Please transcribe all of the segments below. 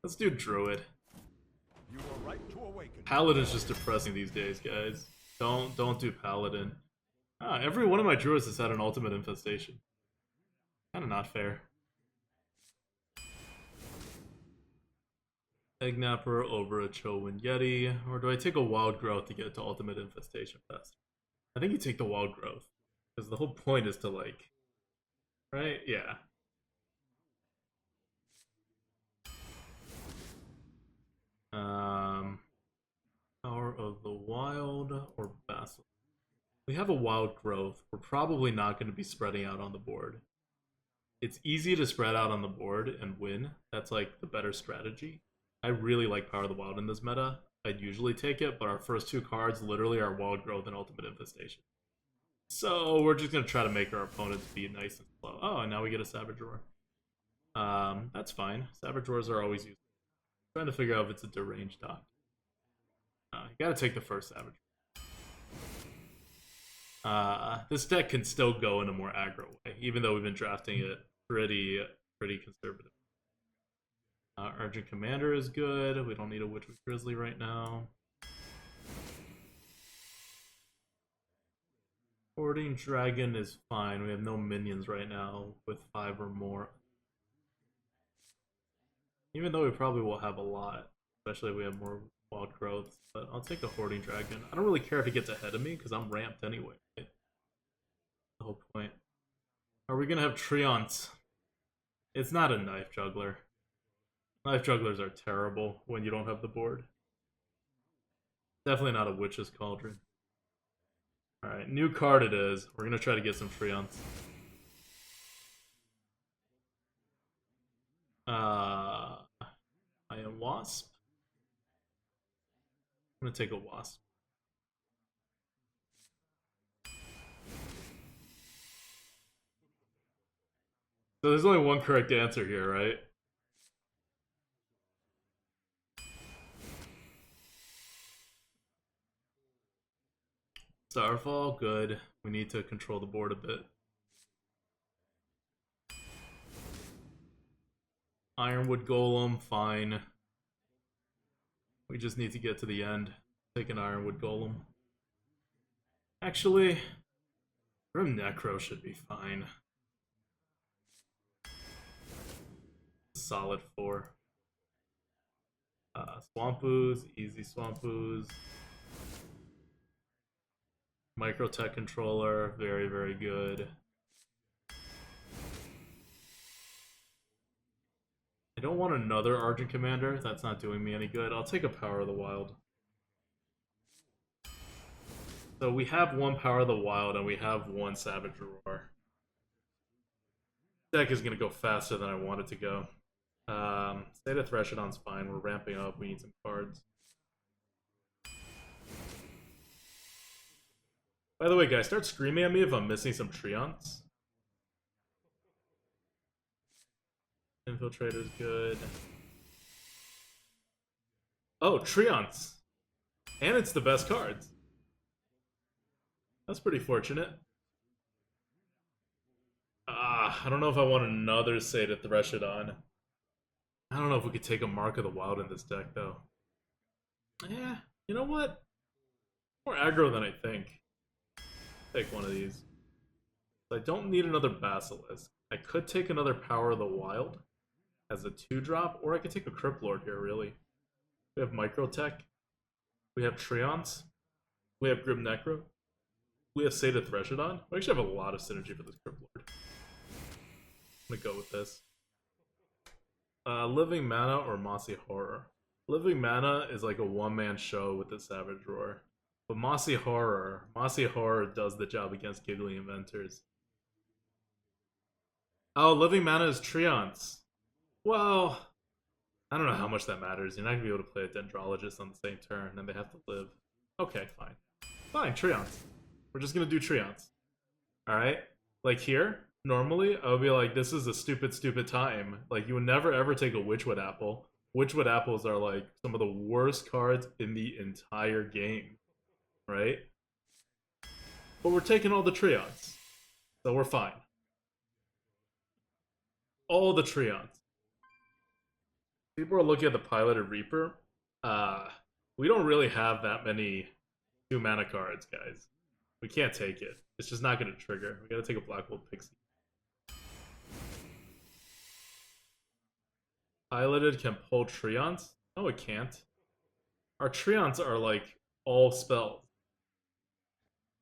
Let's do Druid. You are right to awaken. Paladin's just depressing these days, guys. Don't do Paladin. Ah, every one of my Druids has had an ultimate infestation. Kinda not fair. Eggnapper over a Chowin Yeti, or do I take a Wild Growth to get to ultimate infestation faster? I think you take the Wild Growth, because the whole point is to like, right? Yeah. Power of the Wild or Basilisk. We have a Wild Growth. We're probably not going to be spreading out on the board. It's easy to spread out on the board and win. That's like the better strategy. I really like Power of the Wild in this meta. I'd usually take it, but our first two cards literally are Wild Growth and Ultimate Infestation. So we're just going to try to make our opponents be nice and slow. Oh, and now we get a Savage Roar. That's fine. Savage Roars are always useful. I'm trying to figure out if it's a deranged doc. You gotta take the first Savage. This deck can still go in a more aggro way, even though we've been drafting it pretty conservative. Urgent Commander is good. We don't need a Witch with Grizzly right now. Hoarding Dragon is fine. We have no minions right now with 5 or more. Even though we probably will have a lot, especially if we have more Wild Growths. But I'll take a Hoarding Dragon. I don't really care if it gets ahead of me, because I'm ramped anyway. Right? The whole point. Are we going to have Treants? It's not a Knife Juggler. Knife Jugglers are terrible when you don't have the board. Definitely not a Witch's Cauldron. Alright, new card it is. We're going to try to get some Treants. I am Wasp. I'm gonna take a Wasp. So there's only one correct answer here, right? Starfall, good. We need to control the board a bit. Ironwood Golem, fine. We just need to get to the end. Take an Ironwood Golem. Actually, Grim Necro should be fine. Solid 4. Swamp Ooze, easy Swamp Ooze. Microtech Controller, very good. I don't want another Argent Commander. That's not doing me any good. I'll take a Power of the Wild. So we have one Power of the Wild and we have one Savage Roar. Deck is going to go faster than I want it to go. State of Threshodon's fine. We're ramping up. We need some cards. By the way, guys, start screaming at me if I'm missing some Treants. Infiltrator's good. Oh, Treants! And it's the best cards. That's pretty fortunate. I don't know if I want another State of Threshodon. I don't know if we could take a Mark of the Wild in this deck, though. Yeah, you know what? More aggro than I think. Take one of these. I don't need another Basilisk. I could take another Power of the Wild as a 2-drop, or I could take a Crypt Lord here, really. We have Microtech. We have Treants. We have Grim Necro. We have State of Threshodon. We actually have a lot of synergy for this Crypt Lord. I'm gonna go with this. Living Mana or Mossy Horror. Living Mana is like a one-man show with the Savage Roar. But Mossy Horror does the job against Giggly Inventors. Oh, Living Mana is Treants. Well, I don't know how much that matters. You're not going to be able to play a Dendrologist on the same turn, and they have to live. Okay, fine. Fine, Treants. We're just going to do Treants. Alright? Like here, normally, I would be like, this is a stupid time. Like, you would never ever take a Witchwood Apple. Witchwood Apples are like some of the worst cards in the entire game. Right? But we're taking all the Treants. So we're fine. All the Treants. People are looking at the piloted Reaper. We don't really have that many 2-mana cards, guys. We can't take it. It's just not going to trigger. We got to take a Black Wolf Pixie. Piloted can pull Treants? No, it can't. Our Treants are like all spells.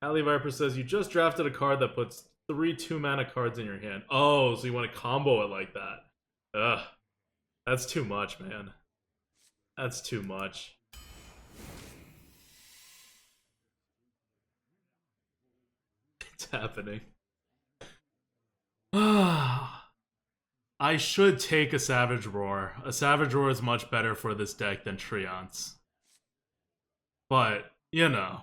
Ali Viper says you just drafted a card that puts 3 2-mana cards in your hand. Oh, so you want to combo it like that? Ugh. That's too much, man. That's too much. It's happening. I should take a Savage Roar. A Savage Roar is much better for this deck than Treants. But, you know.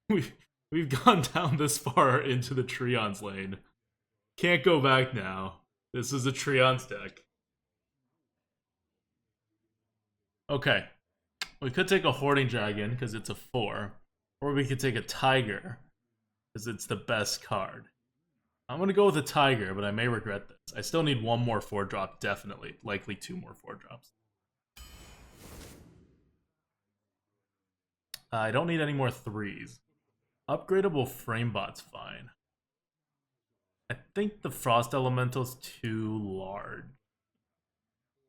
We've gone down this far into the Treants lane. Can't go back now. This is a Treants deck. Okay. We could take a Hoarding Dragon, because it's a 4. Or we could take a Tiger, because it's the best card. I'm going to go with a Tiger, but I may regret this. I still need 1 more 4-drop, definitely. Likely 2 more 4-drops. I don't need any more 3s. Upgradable Framebot's fine. I think the Frost Elemental's too large.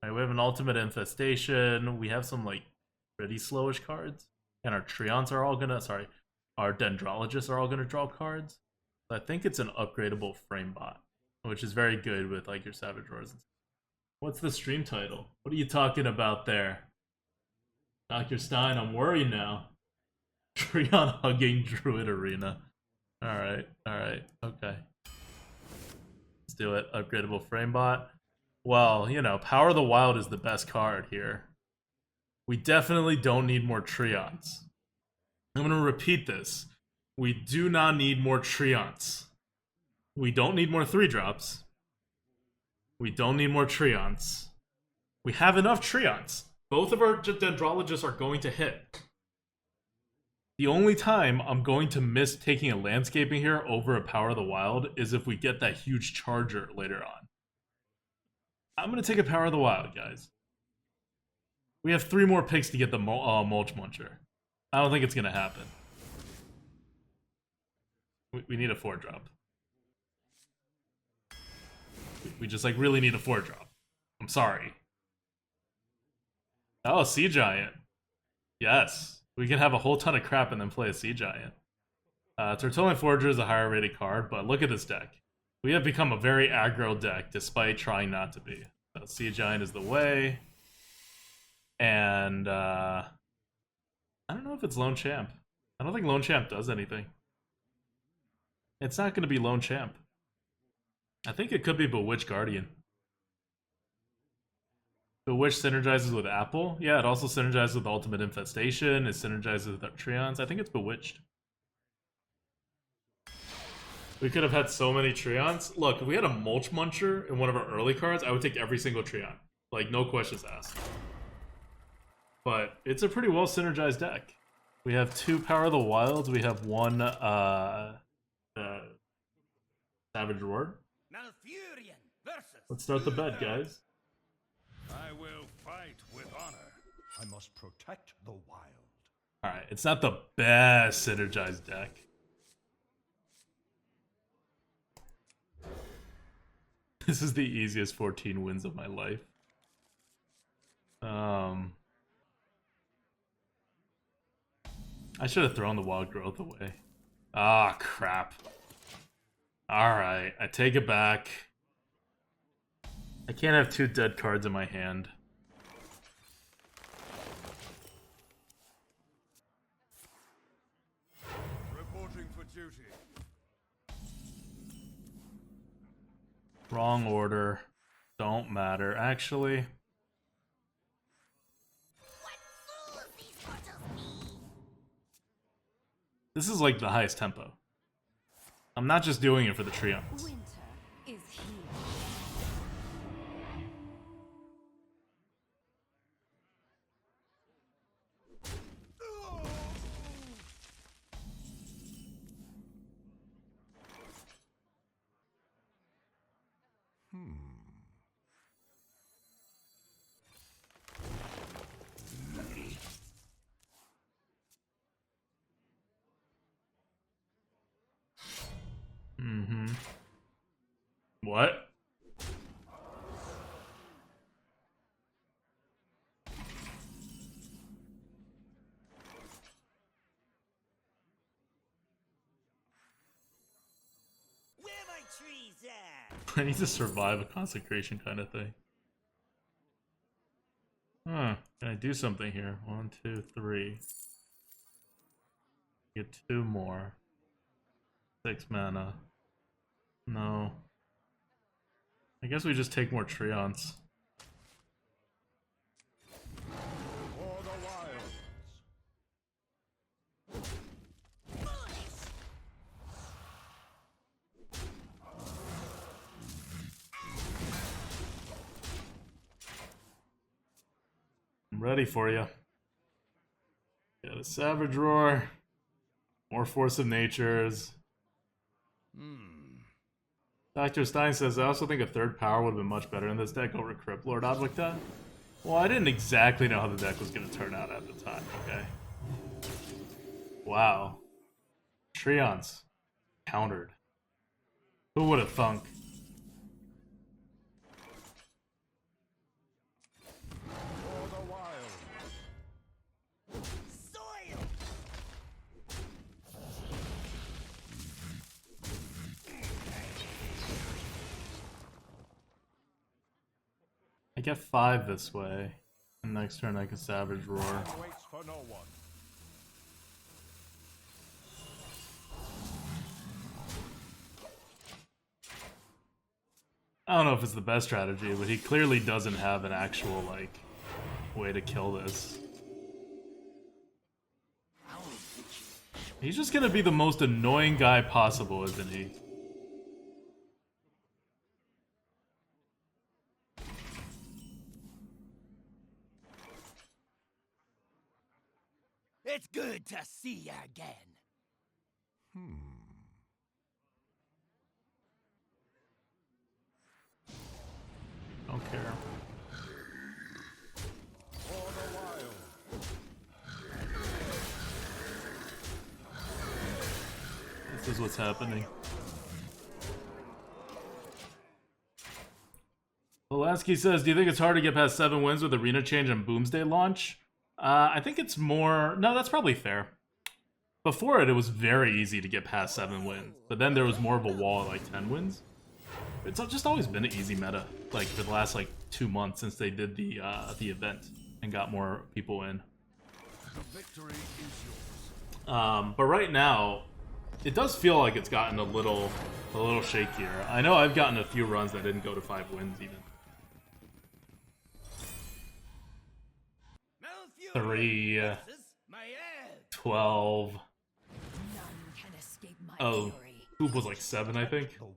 Alright, we have an Ultimate Infestation. We have some, like, pretty slowish cards. And our Treants are all gonna... Sorry. Our Dendrologists are all gonna draw cards. So I think it's an upgradable Framebot, which is very good with, like, your Savage Roars. What's the stream title? What are you talking about there? Dr. Stein, I'm worried now. Treant hugging Druid Arena. Alright, okay. Let's do it. Upgradable Framebot. Well, you know, Power of the Wild is the best card here. We definitely don't need more Treants. I'm going to repeat this. We do not need more Treants. We don't need more 3-drops. We don't need more Treants. We have enough Treants. Both of our Dendrologists are going to hit. The only time I'm going to miss taking a Landscaping here over a Power of the Wild is if we get that huge Charger later on. I'm going to take a Power of the Wild, guys. We have 3 more picks to get the Mulch Muncher. I don't think it's going to happen. We need a 4-drop. We just, like, really need a 4-drop. I'm sorry. Oh, Sea Giant. Yes. We can have a whole ton of crap and then play a Sea Giant. Tertullian Forager is a higher rated card, but look at this deck. We have become a very aggro deck despite trying not to be. So Sea Giant is the way. And, I don't know if it's Lone Champ. I don't think Lone Champ does anything. It's not going to be Lone Champ. I think it could be Bewitched Guardian. Bewitched synergizes with Apple. Yeah, it also synergizes with Ultimate Infestation. It synergizes with Treants. I think it's Bewitched. We could have had so many Treants. Look, if we had a Mulch Muncher in one of our early cards, I would take every single Treant. Like, no questions asked. But it's a pretty well synergized deck. We have 2 Power of the Wilds. We have 1 Savage Roar. Let's start the bet, guys. I will fight with honor. I must protect the wild. Alright, it's not the best synergized deck. This is the easiest 14 wins of my life. I should have thrown the Wild Growth away. Ah, crap. Alright, I take it back. I can't have 2 dead cards in my hand. Reporting for duty. Wrong order. Don't matter. Actually... This is like the highest tempo. I'm not just doing it for the Treants. Winter is here. Mm-hmm. What? Where my trees at? I need to survive a consecration kind of thing. Huh. Can I do something here? 1, 2, 3. Get 2 more. 6 mana. No. I guess we just take more Treants. For the wilds. I'm ready for you. Got a Savage Roar. More Force of Natures. Dr. Stein says, I also think a third power would have been much better in this deck over Crypt Lord ADWCTA. Well, I didn't exactly know how the deck was going to turn out at the time, okay? Wow. Treants. Countered. Who would have thunk? For the wild. Soil! I get 5 this way. And next turn I can Savage Roar. Time waits for no one. I don't know if it's the best strategy, but he clearly doesn't have an actual, like, way to kill this. He's just gonna be the most annoying guy possible, isn't he? It's good to see you again. Don't care. For the wild. This is what's happening. Pulaski says, do you think it's hard to get past 7 wins with Arena Change and Boomsday launch? I think it's more... No, that's probably fair. Before it was very easy to get past 7 wins, but then there was more of a wall at like 10 wins. It's just always been an easy meta, like for the last like 2 months since they did the event and got more people in. The victory is yours. But right now, it does feel like it's gotten a little shakier. I know I've gotten a few runs that didn't go to 5 wins even. 3, 12. None can escape my Oh, fury. Hoop was like 7, I think. The wild.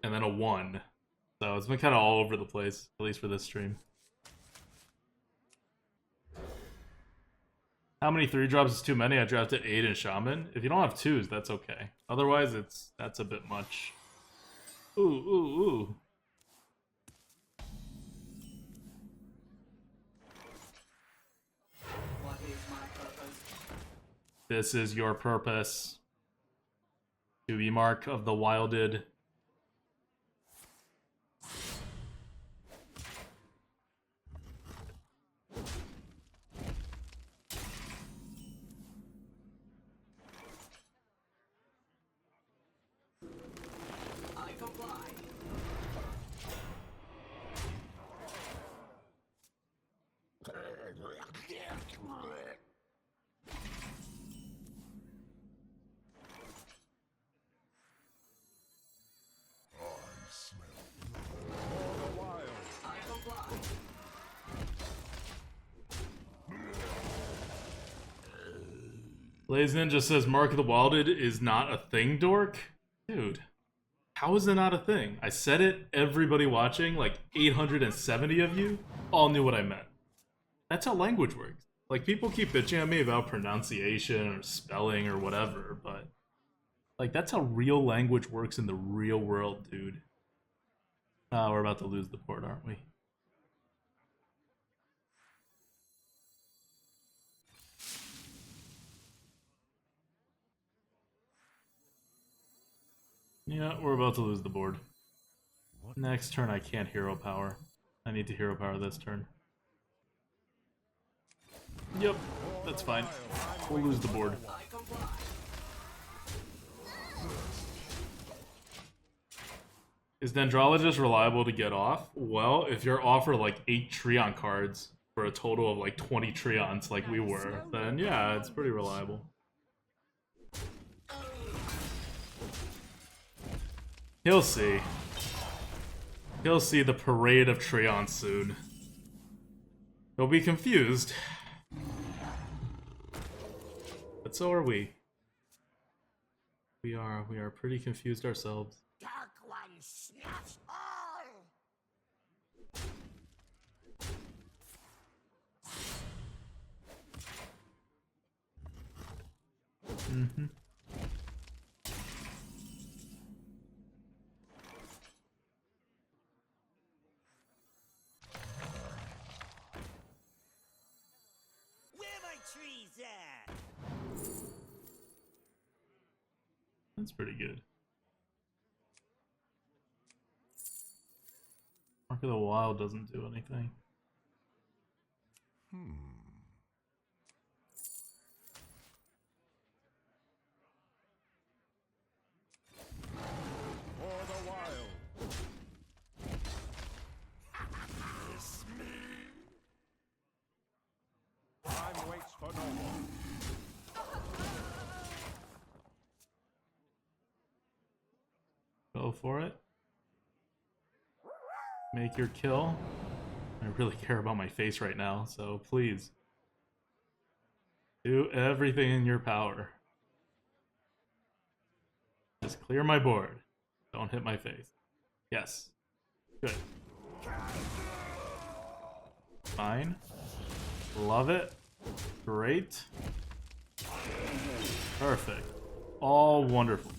And then a 1. So it's been kind of all over the place, at least for this stream. How many 3-drops is too many? I drafted 8 in Shaman. If you don't have 2s, that's okay. Otherwise, that's a bit much. Ooh, ooh, ooh. What is my purpose? This is your purpose. To be Mark of the Wilded. I comply. For the wild. I comply. Blaze Ninja says Mark of the Wilded is not a thing, dork? Dude, how is it not a thing? I said it, everybody watching, like 870 of you, all knew what I meant. That's how language works. Like, people keep bitching at me about pronunciation or spelling or whatever, but like, that's how real language works in the real world, dude. Ah, we're about to lose the port, aren't we? Yeah, we're about to lose the board. Next turn I can't hero power. I need to hero power this turn. Yep, that's fine. We'll lose the board. I comply. Is Dendrologist reliable to get off? Well, if you're offered like 8 Treant cards for a total of like 20 Treants like we were, then yeah, it's pretty reliable. He'll see. He'll see the parade of Treants soon. He'll be confused. But so are we. We are pretty confused ourselves. Dark One snuffs all. Mm-hmm. Where my trees at? That's pretty good. Mark of the Wild doesn't do anything. For the wild. It's me. Time waits for no one. Go for it. Make your kill. I really care about my face right now, so please. Do everything in your power. Just clear my board. Don't hit my face. Yes. Good. Fine. Love it. Great. Perfect. All wonderful.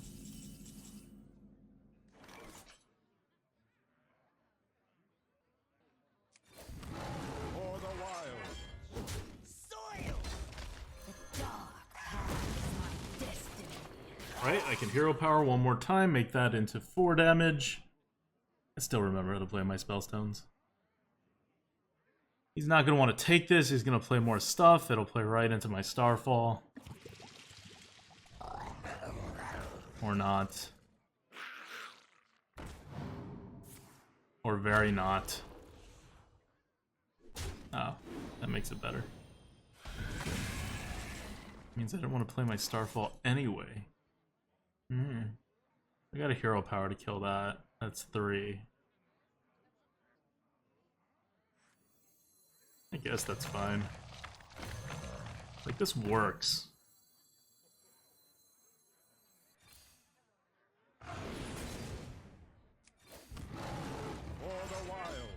For the wild. Soil. The dark has my destiny. Right, I can hero power one more time, make that into 4 damage. I still remember how to play my spellstones. He's not going to want to take this, he's going to play more stuff, it'll play right into my Starfall. Or not. Or very not. Oh, that makes it better. Means I don't want to play my Starfall anyway. I got a hero power to kill that. That's 3. I guess that's fine. Like, this works. For the wild.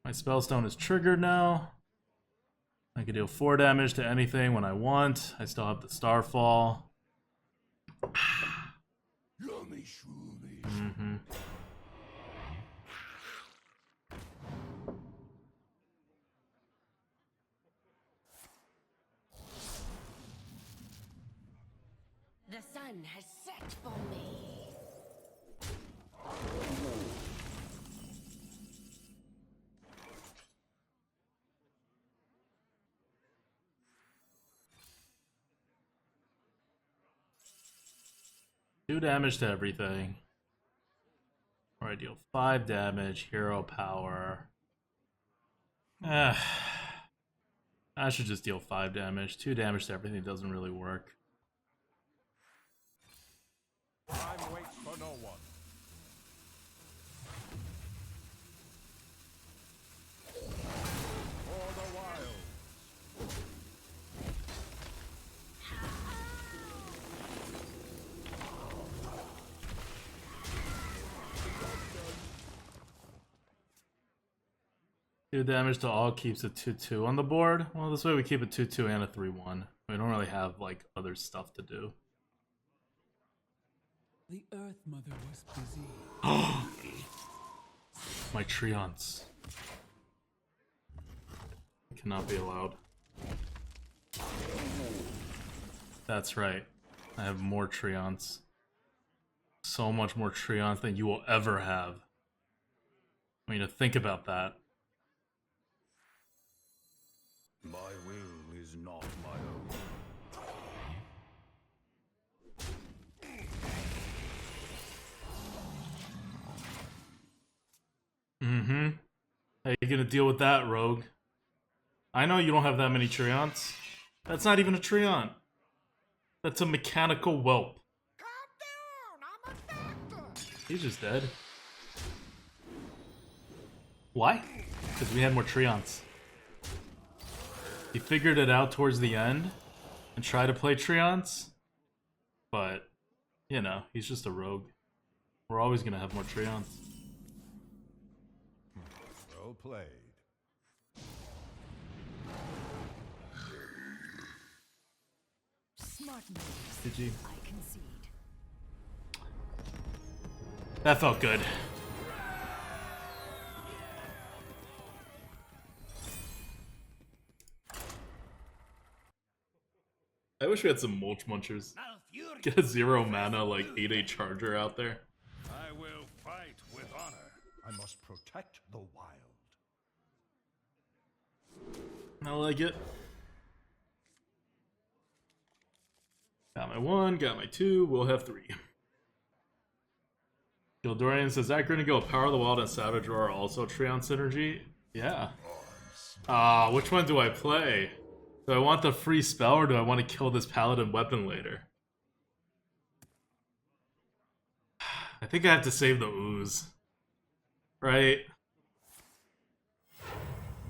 My spellstone is triggered now. I can deal 4 damage to anything when I want. I still have the Starfall. Yummy shoomy. Mm-hmm. The sun has set for me. 2 damage to everything. Or I deal 5 damage, hero power. I should just deal 5 damage. 2 damage to everything doesn't really work. Time waits for no one. For the wild. Two damage to all keeps a 2-2 on the board. Well, this way we keep a 2-2 and a 3-1. We don't really have, like, other stuff to do. The Earth Mother was busy. My Treants. Cannot be allowed. That's right. I have more Treants. So much more Treants than you will ever have. I mean, to think about that. My will is not my own. Mm-hmm. How you gonna deal with that, Rogue? I know you don't have that many Treants. That's not even a Treant. That's a mechanical whelp. Calm down, I'm a doctor. He's just dead. Why? Because we had more Treants. He figured it out towards the end and tried to play Treants, but, you know, he's just a rogue. We're always gonna have more Treants. Well played. Smart moves. Did you? I concede. That felt good. I wish we had some Mulch Munchers. Get a 0 mana, like, 8/8 charger out there. I will fight with honor. I must protect the wild. I like it. Got my 1, got my 2, we'll have 3. Gildorian says, that Grinning go Power of the Wild and Savage Roar are also Treant synergy? Yeah. Which one do I play? Do I want the free spell or do I want to kill this paladin weapon later? I think I have to save the ooze. Right?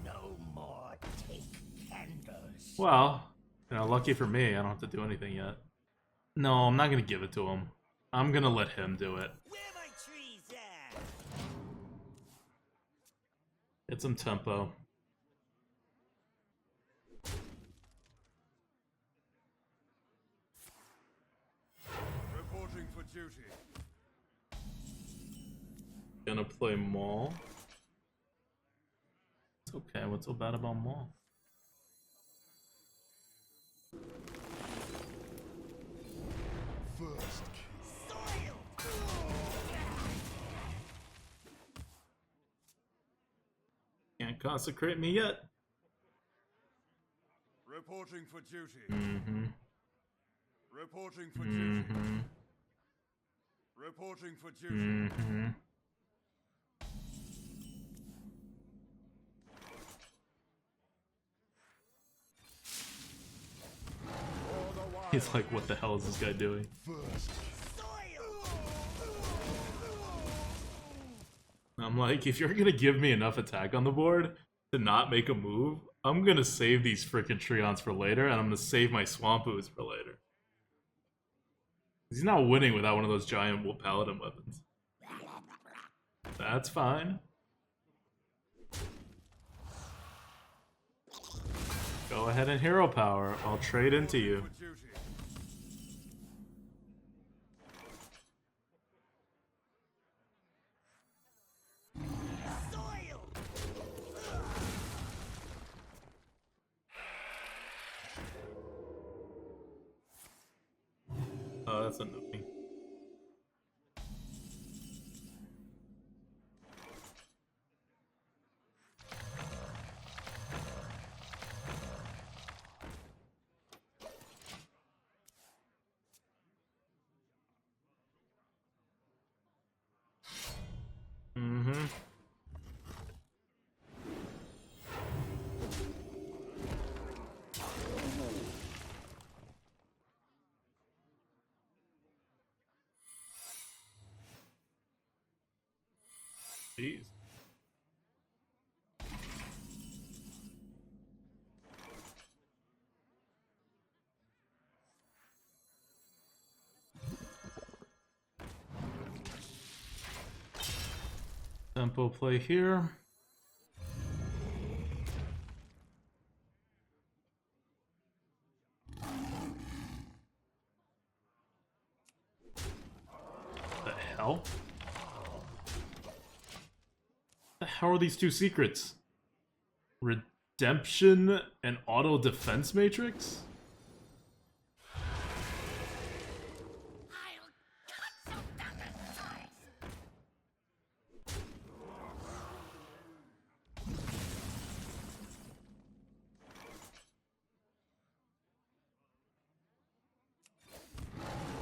No more take candles. Well, you know, lucky for me, I don't have to do anything yet. No, I'm not gonna give it to him. I'm gonna let him do it. Where my trees at? Get some tempo. Reporting for duty. Gonna play Maul. It's okay, what's so bad about Maul? First Soil. Can't consecrate me yet. reporting for duty. Mm-hmm. Reporting for duty. Mm-hmm. Reporting for duty. Mm-hmm. He's like, what the hell is this guy doing? I'm like, if you're gonna give me enough attack on the board to not make a move, I'm gonna save these freaking Treants for later, and I'm gonna save my Swamp Ooze for later. He's not winning without one of those giant paladin weapons. That's fine. Go ahead and hero power. I'll trade into you. Oh, that's annoying. Mm-hmm. Jeez. Tempo play here. The hell? The hell are these two secrets? Redemption and auto defense matrix? I'll cut some dinosaurs.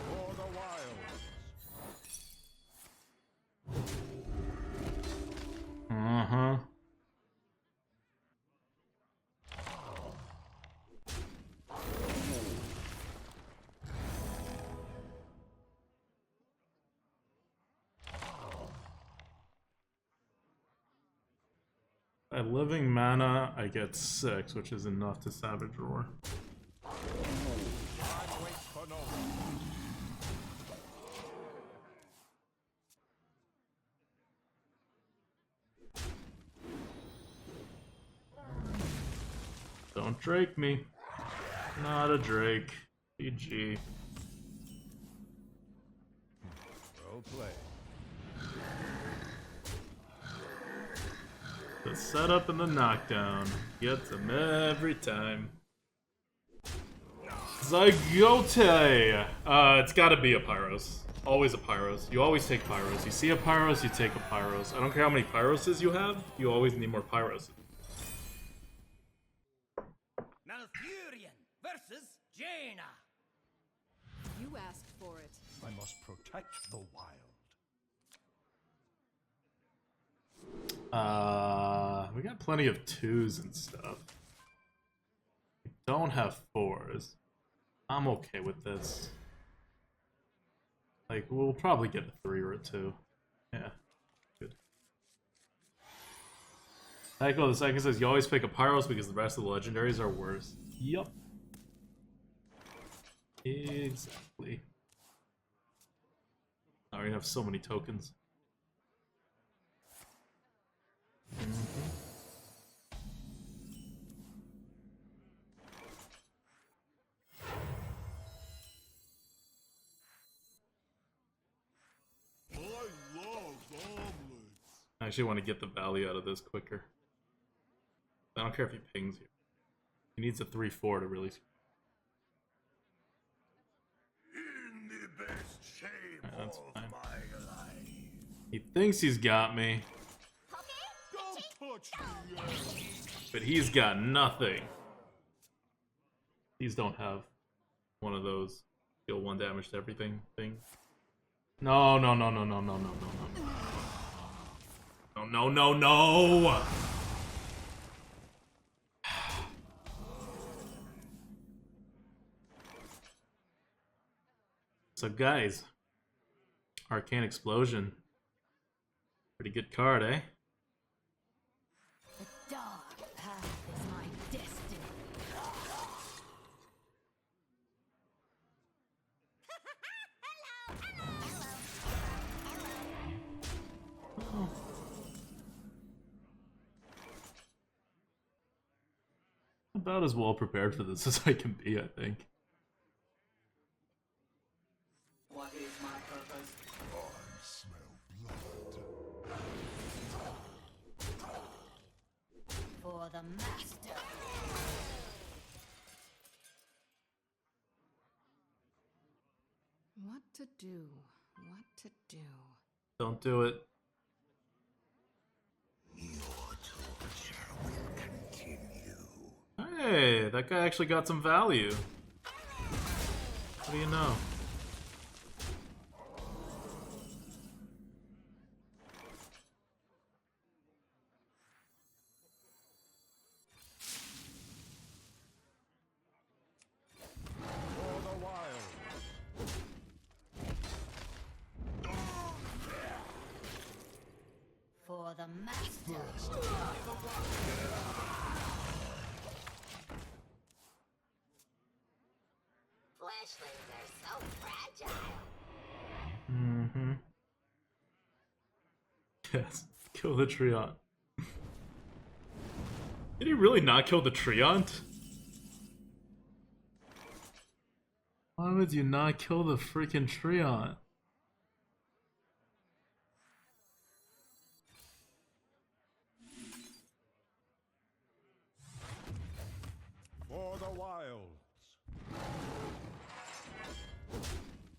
For the wilds. Uh-huh. By living mana, I get 6, which is enough to Savage Roar. Time waits for no one. Don't Drake me. Not a Drake. GG. Well played. The setup and the knockdown. Gets them every time. Zygote! It's gotta be a Pyros. Always a Pyros. You always take Pyros. You see a Pyros, you take a Pyros. I don't care how many Pyroses you have, you always need more Pyros. Malfurion versus Jaina. You asked for it. I must protect the wild. We got plenty of 2s and stuff. We don't have 4s. I'm okay with this. Like, we'll probably get a 3 or a 2. Yeah, good. Tycho the second says, you always pick a Pyros because the rest of the legendaries are worse. Yup. Exactly. I already have so many tokens. I actually want to get the value out of this quicker. I don't care if he pings you. He needs a 3-4 to really. In the best shape That's of fine. my life. He thinks he's got me, Don't touch me. but he's got nothing. These don't have one of those deal 1 damage to everything things. No, no, no, no, no, no, no, no, no. No, no, no, no! So guys, Arcane Explosion. Pretty good card, eh? The dark path is my destiny. About as well prepared for this as I can be, I think. What is my purpose? I smell blood. For the master. What to do? What to do? Don't do it. Hey, that guy actually got some value. What do you know? For the wild. For the master. Flashlings are so fragile. Mm-hmm. Yes, kill the Treant. Did he really not kill the Treant? Why would you not kill the freaking Treant? the wilds.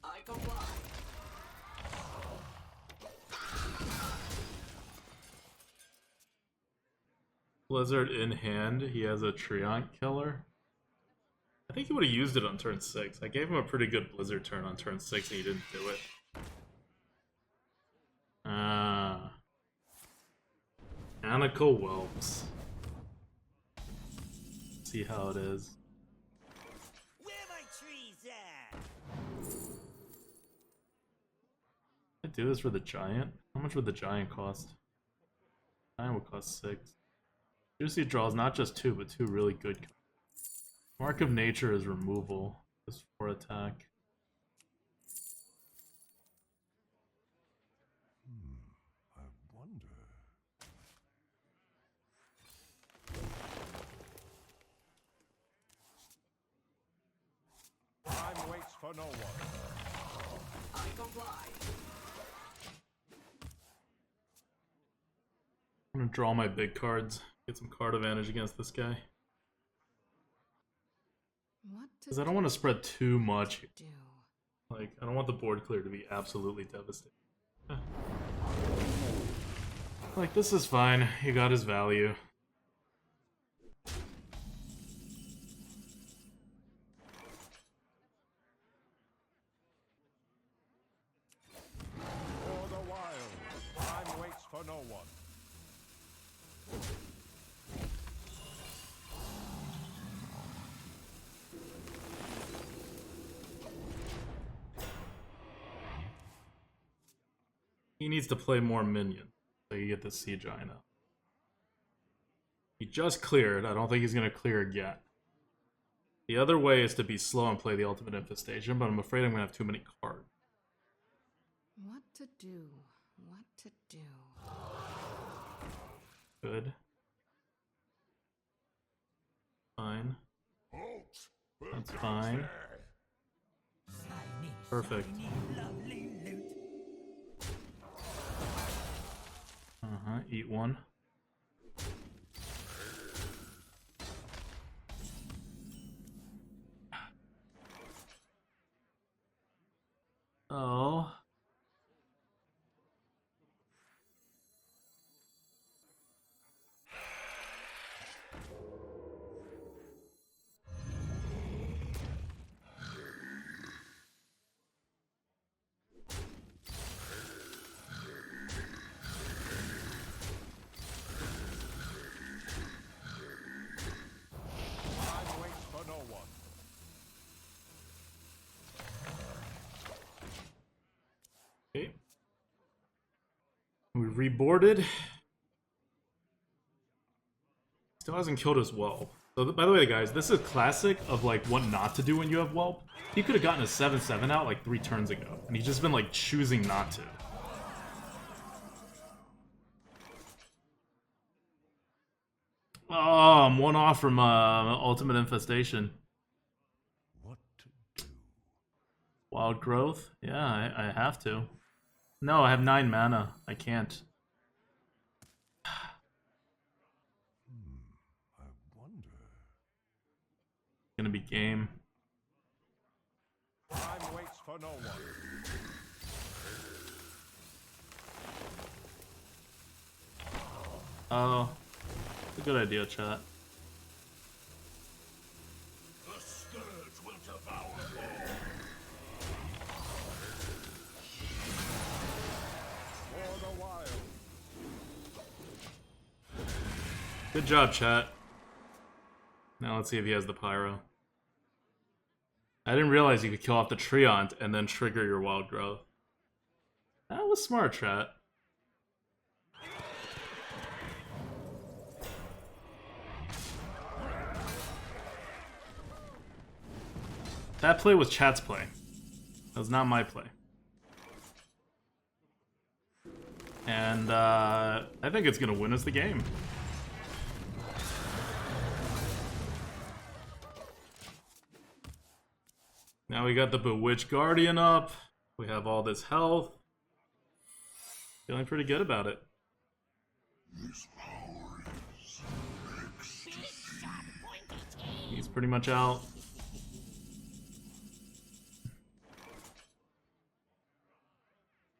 I comply. Blizzard in hand. He has a Treant killer. I think he would have used it on turn 6. I gave him a pretty good Blizzard turn on turn 6 and he didn't do it. Mechanical Whelps. See how it is. Where my trees at? I do this for the giant. How much would the giant cost? Giant would cost 6. Juicy draws not just 2, but 2 really good. Mark of Nature is removal. Just 4 attack. I wonder. Time waits for no one. I comply. I'm gonna draw my big cards. Get some card advantage against this guy. What to Because I don't want to spread too much. do? Like, I don't want the board clear to be absolutely devastating. Like, this is fine. He got his value. For the wild. Time waits for no one. He needs to play more minions so you get the Sea Giant up. He just cleared. I don't think he's going to clear again. The other way is to be slow and play the Ultimate Infestation, but I'm afraid I'm going to have too many cards. What to do? What to do? Good. Fine. That's fine. Perfect. Lovely loot. Eat one. Oh. Time waits for no one. Okay. We reboarded. Still hasn't killed his Whelp. So, by the way, guys, this is classic of like what not to do when you have Whelp. He could have gotten a 7/7 out like 3 turns ago, and he's just been like choosing not to. Oh, I'm 1 off from Ultimate Infestation. What to do? Wild Growth? Yeah, I have to. No, I have 9 mana. I can't. I wonder. Gonna be game. Time waits for no one. Oh, it's a good idea, chat. The scourge will devour all. For the wild. Good job, chat. Now let's see if he has the Pyro. I didn't realize you could kill off the Treant and then trigger your Wild Growth. That was smart, chat. That play was chat's play. That was not my play. And I think it's gonna win us the game. Now we got the Bewitched Guardian up. We have all this health. Feeling pretty good about it. These pretty much out.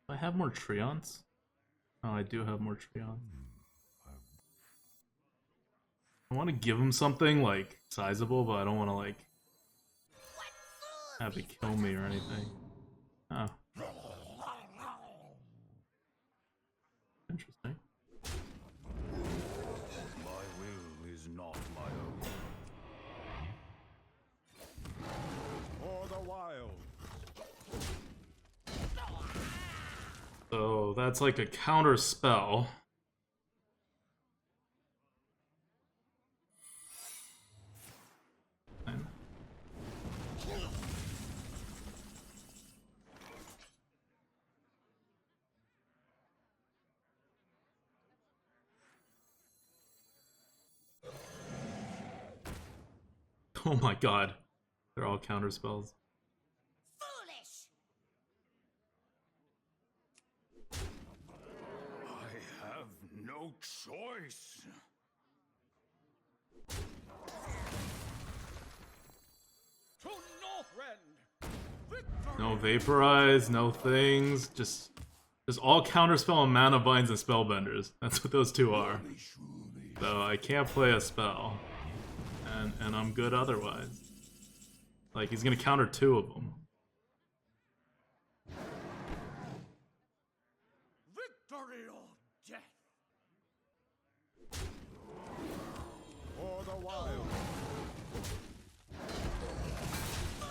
Do I have more Treants? Oh, I do have more Treants. I want to give him something, like, sizable, but I don't want to, like, have it kill me or anything. Oh. Interesting. My will is not my own. For the wild. So that's like a counter spell. Oh my god. They're all counter spells. Foolish! I have no choice. To Northrend. Victory! No vaporize, no things, just all counterspell and mana binds and spellbenders. That's what those two are. So I can't play a spell. And I'm good otherwise. Like, he's gonna counter 2 of them. Victory or death. For the wild.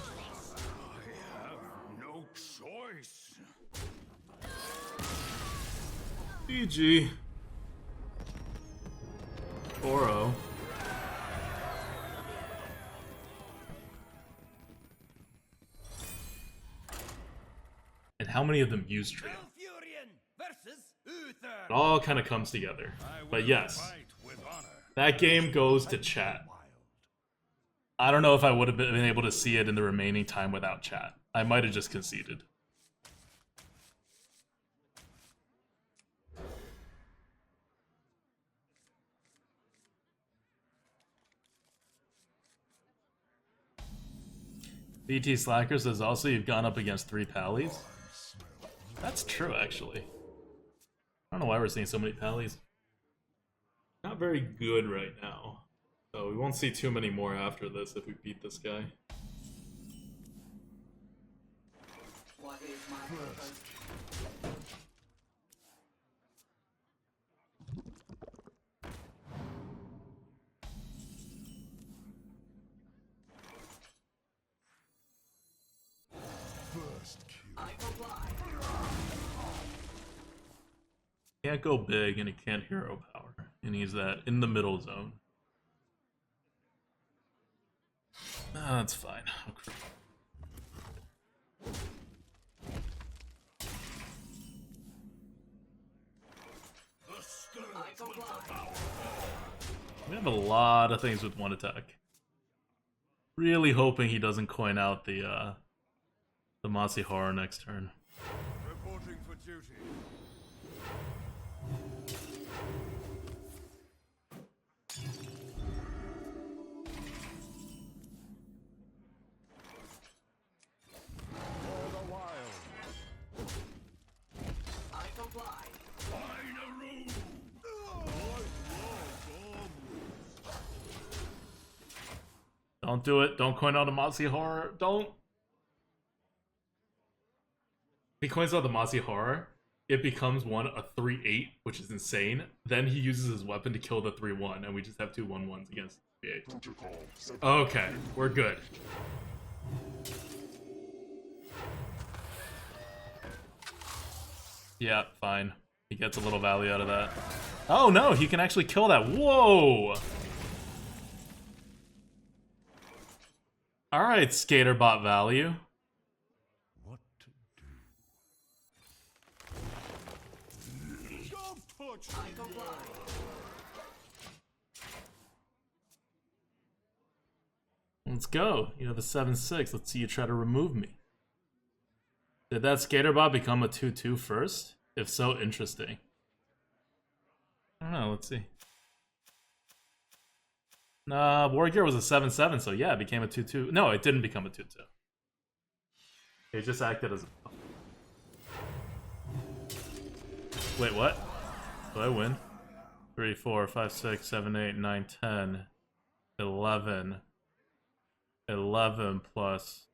I have no choice. GG. 4-0. And how many of them use Treant? Furion versus Uther. It all kind of comes together. But yes, Fight with honor. that game goes to chat. I don't know if I would have been able to see it in the remaining time without chat. I might have just conceded. BT Slacker says also you've gone up against 3 pallies. That's true, actually. I don't know why we're seeing so many pallies. Not very good right now. So we won't see too many more after this if we beat this guy. What is my purpose? I comply. Can't go big and he can't hero power. And he's that in the middle zone. Ah, that's fine. Okay. I comply. We have a lot of things with 1 attack. Really hoping he doesn't coin out the Mossy Horror next turn. Reporting for duty. For the wild. I comply. Don't do it. Don't coin out a Mossy Horror. Don't. He coins out the Mossy Horror. It becomes a 3/8, which is insane. Then he uses his weapon to kill the 3/1, and we just have 2 1/1s against 3/8. Okay, we're good. Yeah, fine. He gets a little value out of that. Oh no, he can actually kill that. Whoa! Alright, Skaterbot value. What to do? Don't touch I comply. Let's go. You have a 7/6. Let's see you try to remove me. Did that Skaterbot become a 2/2 first? If so, interesting. I don't know. Let's see. War Gear was a 7/7, so yeah, it became a 2/2. No, it didn't become a 2/2. It just acted as. Wait, what? Do I win? 3, 4, 5, 6, 7, 8, 9, 10, 11. 11 plus.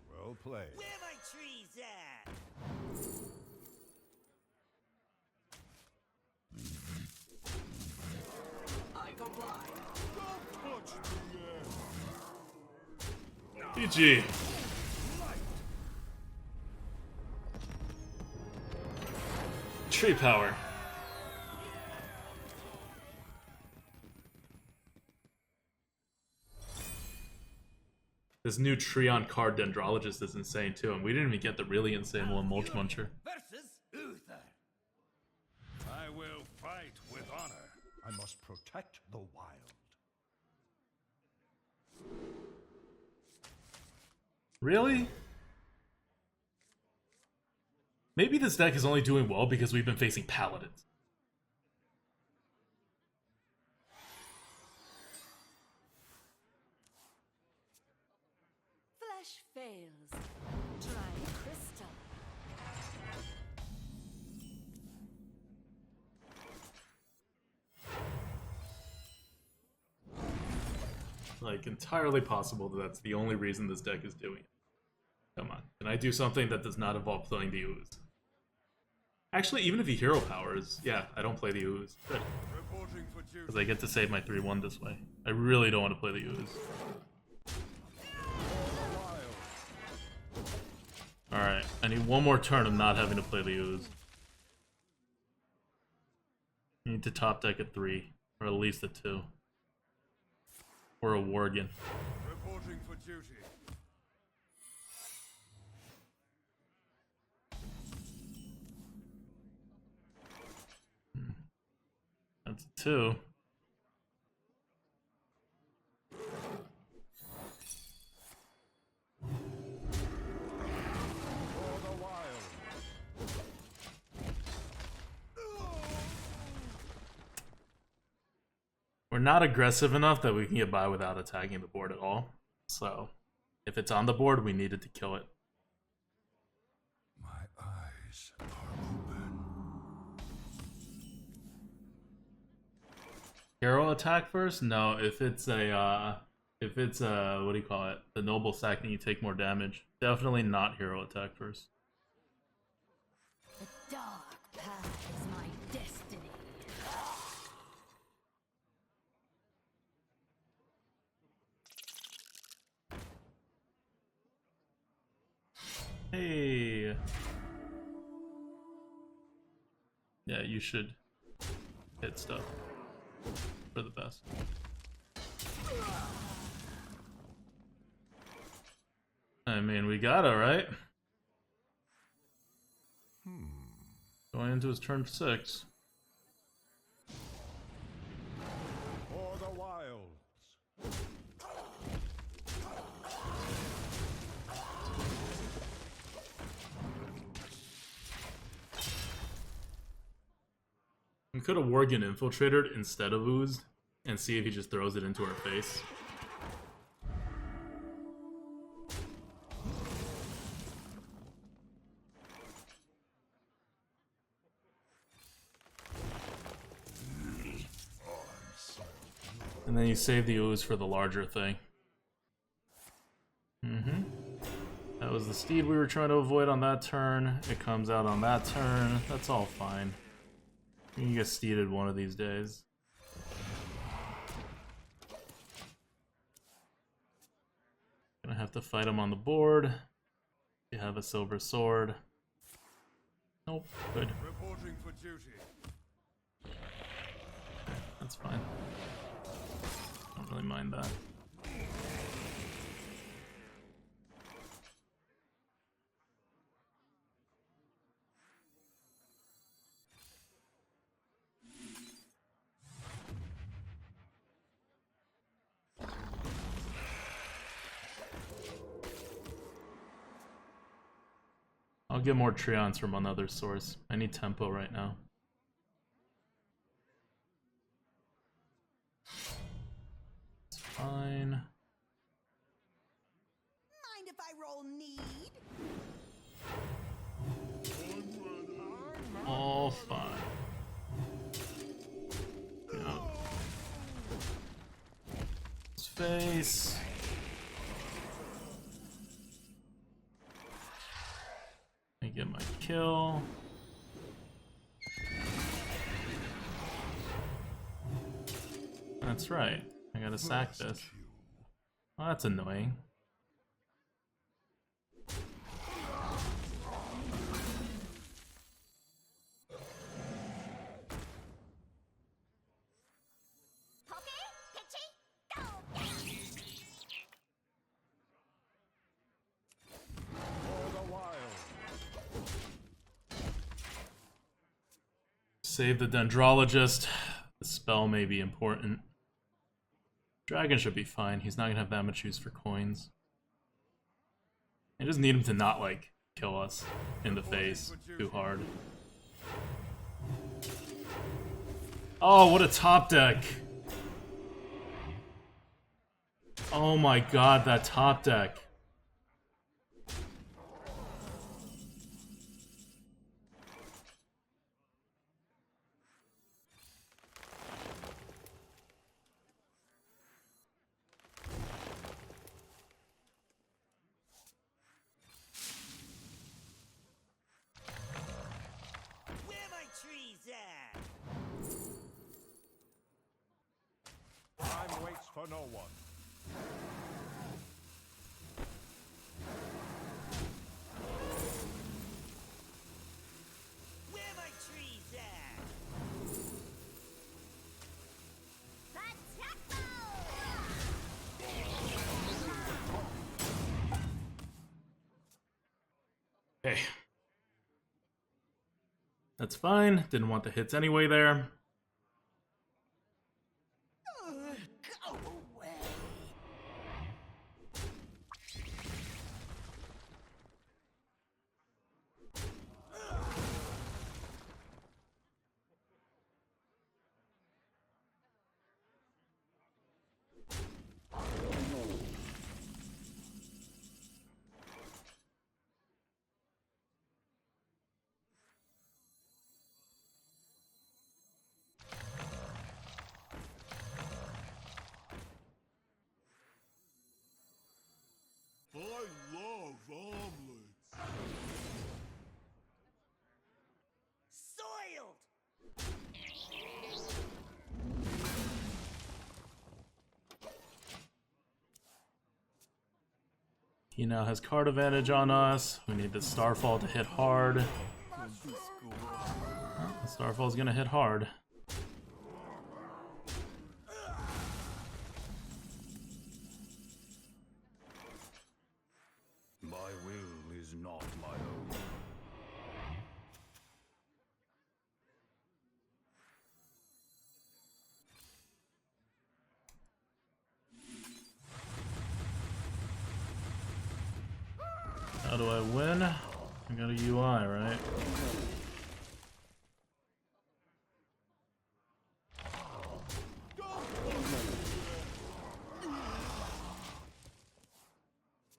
Well played. Where my trees at? I comply. GG. Tree power. This new Treant card Dendrologist is insane too, and we didn't even get the really insane one, Mulch Muncher. Versus Uther. I will fight with honor. I must protect the wild. Really? Maybe this deck is only doing well because we've been facing Paladins. Flesh fails. Try crystal. Like, entirely possible that that's the only reason this deck is doing it. Come on. Can I do something that does not involve playing the Ooze? Actually, even if he hero powers, yeah, I don't play the Ooze. Good. Reporting for duty. Because I get to save my 3/1 this way. I really don't want to play the Ooze. Alright, I need one more turn of not having to play the Ooze. I need to top deck a 3, or at least a 2. Or a Worgen. Reporting for duty. That's a 2. For the wild. We're not aggressive enough that we can get by without attacking the board at all. So, if it's on the board, we needed to kill it. My eyes are open. Hero attack first? No, if it's a, what do you call it? The noble sack, then you take more damage. Definitely not hero attack first. The dark path is my destiny. Hey. Yeah, you should hit stuff for the best. I mean, we got it, right? Going into his turn 6. For the wilds. We could have Worgen infiltrated instead of oozed and see if he just throws it into our face. And then you save the ooze for the larger thing. That was the steed we were trying to avoid on that turn. It comes out on that turn. That's all fine. You can get steeded one of these days. Gonna have to fight him on the board. You have a silver sword. Nope, good. Reporting for duty. That's fine. Don't really mind that. I'll get more Treants from another source. I need tempo right now. face. I get my kill. That's right. I gotta sack this. Oh, that's annoying. Save the Dendrologist. The spell may be important. Dragon should be fine. He's not gonna have that much use for coins. I just need him to not, like, kill us in the face too hard. Oh, what a top deck! Oh my god, that top deck. Where my trees at? Time waits for no one. Where my trees at? Okay. That's fine. Didn't want the hits anyway there. Go away. I love omelets. Soiled. He now has card advantage on us. We need the Starfall to hit hard. The Starfall's gonna hit hard. My will is not my own. How do I win? I got a UI, right?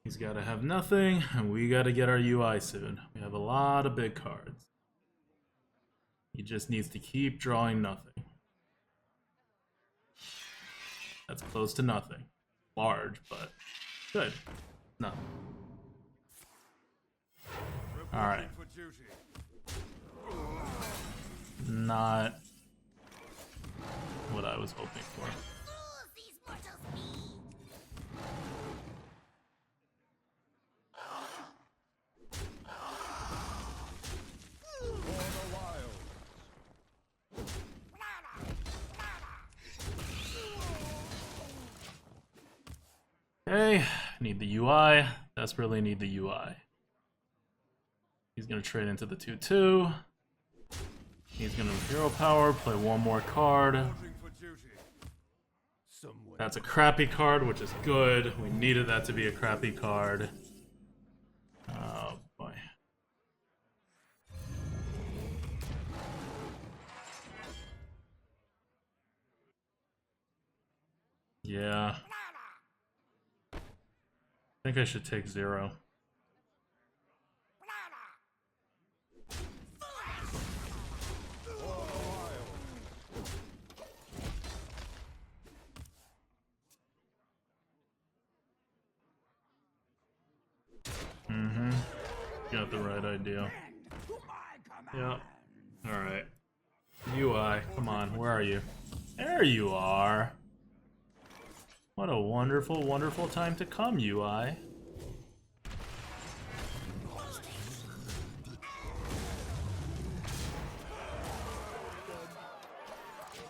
He's got to have nothing, and we got to get our UI soon. We have a lot of big cards. He just needs to keep drawing nothing. That's close to nothing. Large, but good. Nothing. Alright. For duty. Not what I was hoping for. Fools these mortals be! For the wild. Okay, need the UI. Desperately need the UI. He's gonna trade into the 2/2. He's gonna hero power, play one more card. For duty. Somewhere. That's a crappy card, which is good. We needed that to be a crappy card. Oh boy. Yeah. I think I should take 0. Mm-hmm. Got the right idea. Yep. Alright. UI, come on, where are you? There you are! What a wonderful, wonderful time to come, UI.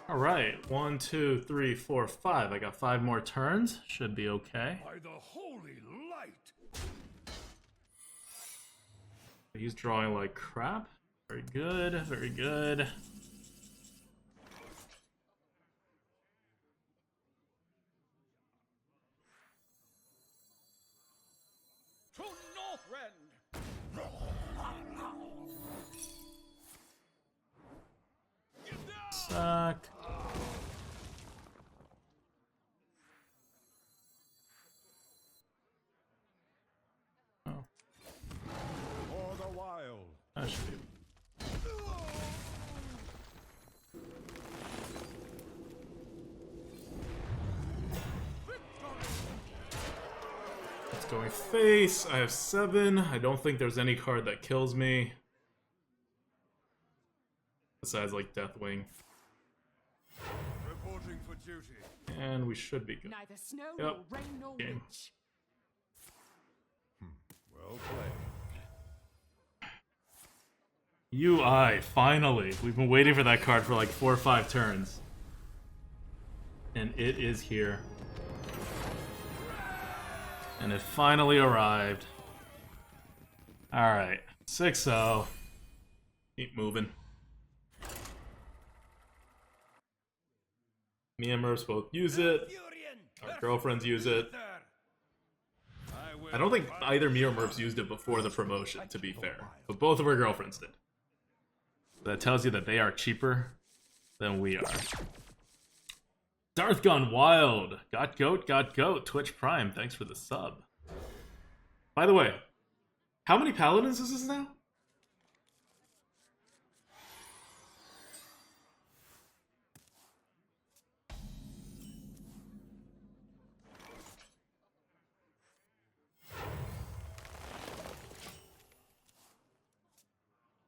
Alright, 1, 2, 3, 4, 5. I got 5 more turns. Should be okay. By the holy light! He's drawing like crap. Very good, very good. To Northrend! Suck. Oh, For the while. that should be. It's going face. I have 7. I don't think there's any card that kills me. Besides, like, Deathwing. Reporting for duty. And we should be good. Neither snow Yep. nor rain nor Game. witch. Well played. UI, finally. We've been waiting for that card for like 4 or 5 turns. And it is here. And it finally arrived. Alright, 6-0. Keep moving. Me and Merps both use it. Our girlfriends use it. I don't think either me or Merps used it before the promotion, to be fair. But both of our girlfriends did. That tells you that they are cheaper than we are. Darth Gone Wild. Got goat. Twitch Prime, thanks for the sub. By the way, how many paladins is this now?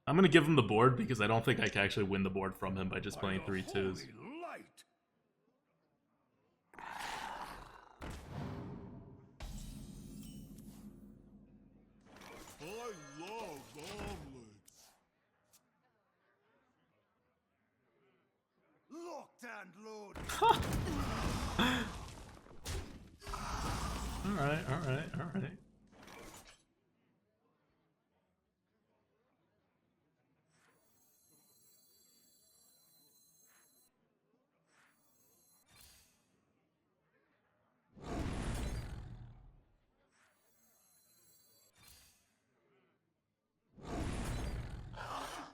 I'm gonna give him the board because I don't think I can actually win the board from him by just playing 3 twos. Holy light! I love omelets. Locked and loaded! Alright.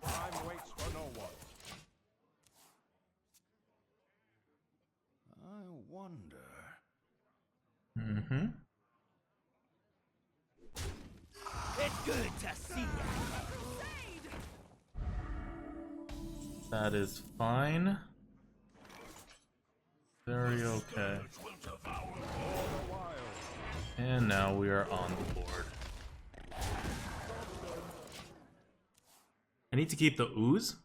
Time waits for no one. I wonder. Mm-hmm. It's good to see ya. That is fine. Very okay. And now we are on the board. I need to keep the ooze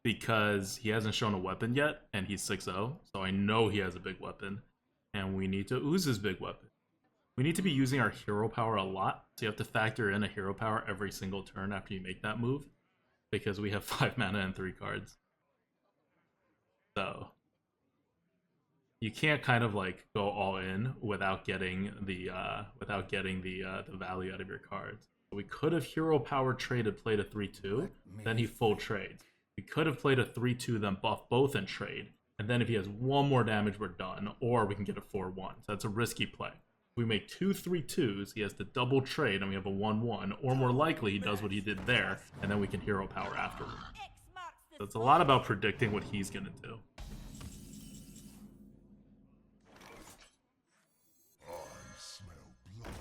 because he hasn't shown a weapon yet and he's 6-0, so I know he has a big weapon and we need to ooze his big weapon. We need to be using our hero power a lot, so you have to factor in a hero power every single turn after you make that move because we have 5 mana and 3 cards. So you can't kind of like go all in without getting the value out of your cards. We could have hero power traded, played a 3-2, then he full trades. We could have played a 3-2, then buff both and trade, and then if he has 1 more damage, we're done. Or we can get a 4-1. So that's a risky play. If we make 2 3-2s, he has to double trade, and we have a 1-1. Or more likely, he does what he did there, and then we can hero power afterwards. So it's a lot about predicting what he's gonna do. I smell blood.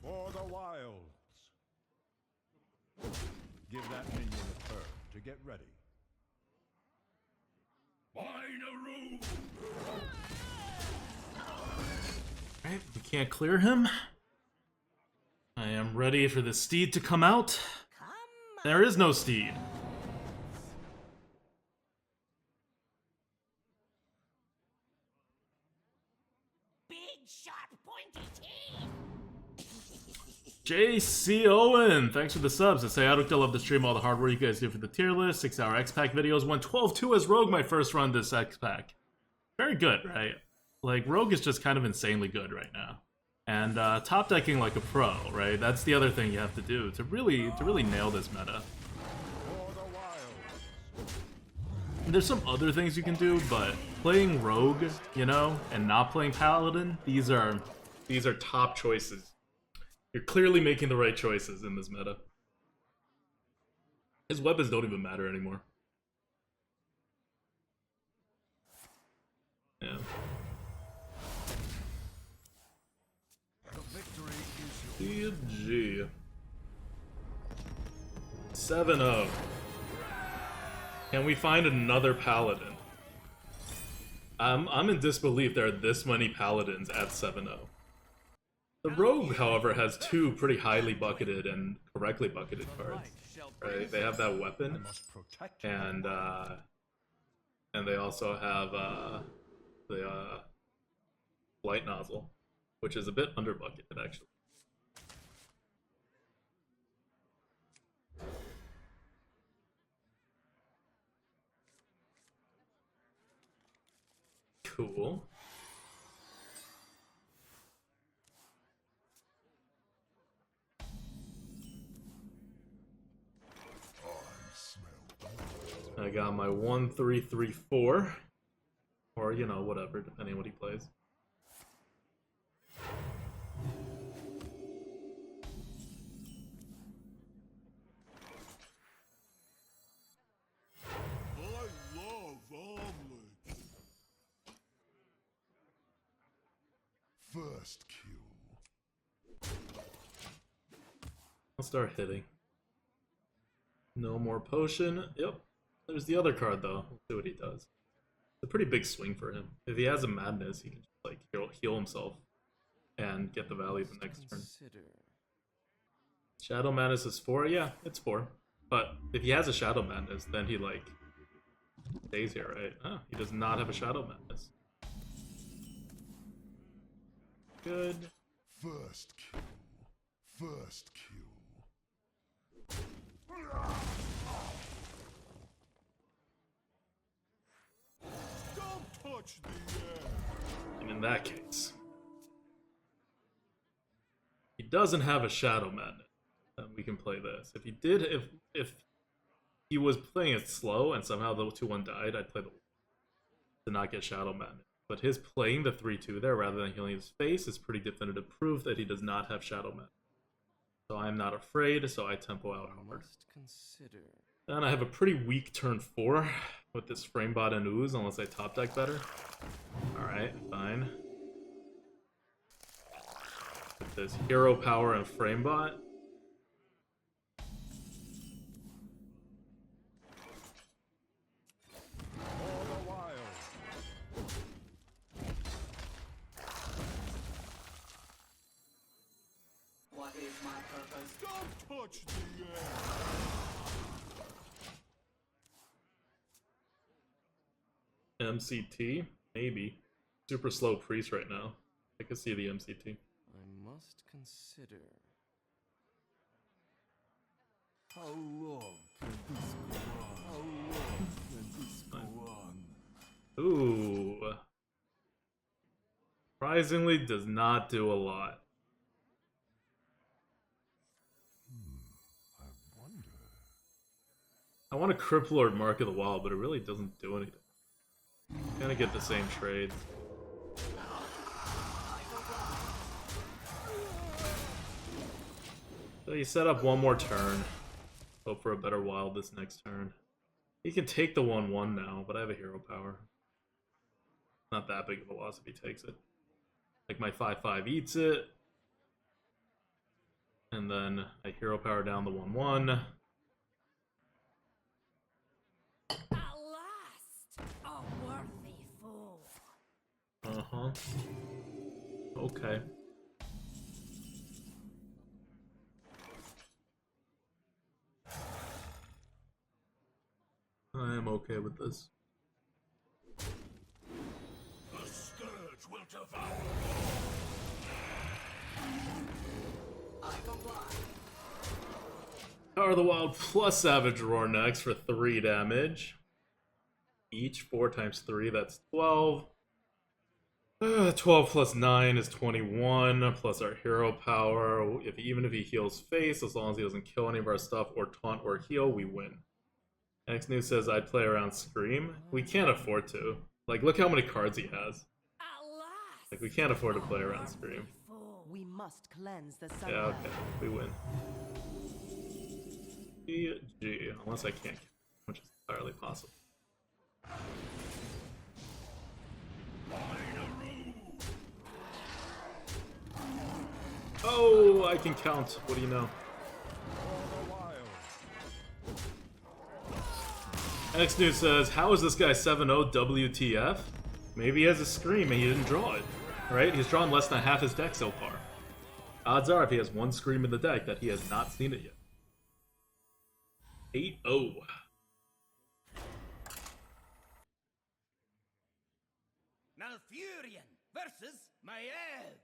For the wild. Give that minion a turn to get ready. Alright, we can't clear him. I am ready for the steed to come out. There is no steed. Big, sharp, pointy teeth. JC Owen, thanks for the subs. I say I love the stream, all the hard work you guys do for the tier list. 6-hour X-Pack videos. Went 12-2 as Rogue my first run this X-Pack. Very good, right? Like, Rogue is just kind of insanely good right now. And top decking like a pro, right? That's the other thing you have to do to really nail this meta. There's some other things you can do, but playing Rogue, you know, and not playing Paladin, these are top choices. You're clearly making the right choices in this meta. His weapons don't even matter anymore. Yeah. GG. 7-0. Can we find another Paladin? I'm in disbelief there are this many Paladins at 7-0. The Rogue, however, has two pretty highly bucketed and correctly bucketed cards. Right? They have that weapon, and they also have the light nozzle, which is a bit under bucketed actually. Cool. I got my 1-3-3-4, or you know, whatever, depending on what he plays. I love omelets. First kill. I'll start hitting. No more potion. Yep. There's the other card though. We'll see what he does. It's a pretty big swing for him. If he has a madness, he can just like heal himself and get the value the next turn. Shadow Madness is 4? Yeah, it's 4. But if he has a Shadow Madness, then he like stays here, right? Oh, he does not have a Shadow Madness. Good. First kill. First kill. Don't touch the air. And in that case, he doesn't have a Shadow Madness. Then we can play this. If he did, if he was playing it slow and somehow the 2-1 died, I'd play the to not get Shadow Madness. But his playing the 3-2 there rather than healing his face is pretty definitive proof that he does not have Shadow Madness. So I'm not afraid, so I tempo out hard. And I have a pretty weak turn 4 with this Framebot and Ooze, unless I top deck better. Alright, fine. With this Hero Power and Framebot. What is my purpose? Don't touch the air. MCT? Maybe. Super slow priest right now. I can see the MCT. I must consider. How long can this go on? How long can this go on? Ooh. Surprisingly, does not do a lot. I wonder. I want a Crypt Lord Mark of the Wild, but it really doesn't do anything. Gonna get the same trades. So you set up one more turn. Hope for a better wild this next turn. He can take the 1-1 now, but I have a hero power. Not that big of a loss if he takes it. Like my 5-5 eats it. And then I hero power down the 1-1. At last, a worthy foe. Uh-huh. Okay. I am okay with this. The scourge will devour. I comply. Power of the Wild plus Savage Roar next for 3 damage. Each 4 times 3, that's 12. 12 plus 9 is 21, plus our hero power. Even if he heals face, as long as he doesn't kill any of our stuff or taunt or heal, we win. X News says I'd play around Scream. We can't afford to. Like, look how many cards he has. At last, Like, we can't afford to play around Scream. foe. We must cleanse the sun. Yeah, okay, we win. GG, unless I can't, which is entirely possible. Oh, I can count. What do you know? X News says, how is this guy 7-0 WTF? Maybe he has a Scream and he didn't draw it. Right? He's drawn less than half his deck so far. Odds are if he has one Scream in the deck that he has not seen it yet. 8-0. Malfurion versus Maiev.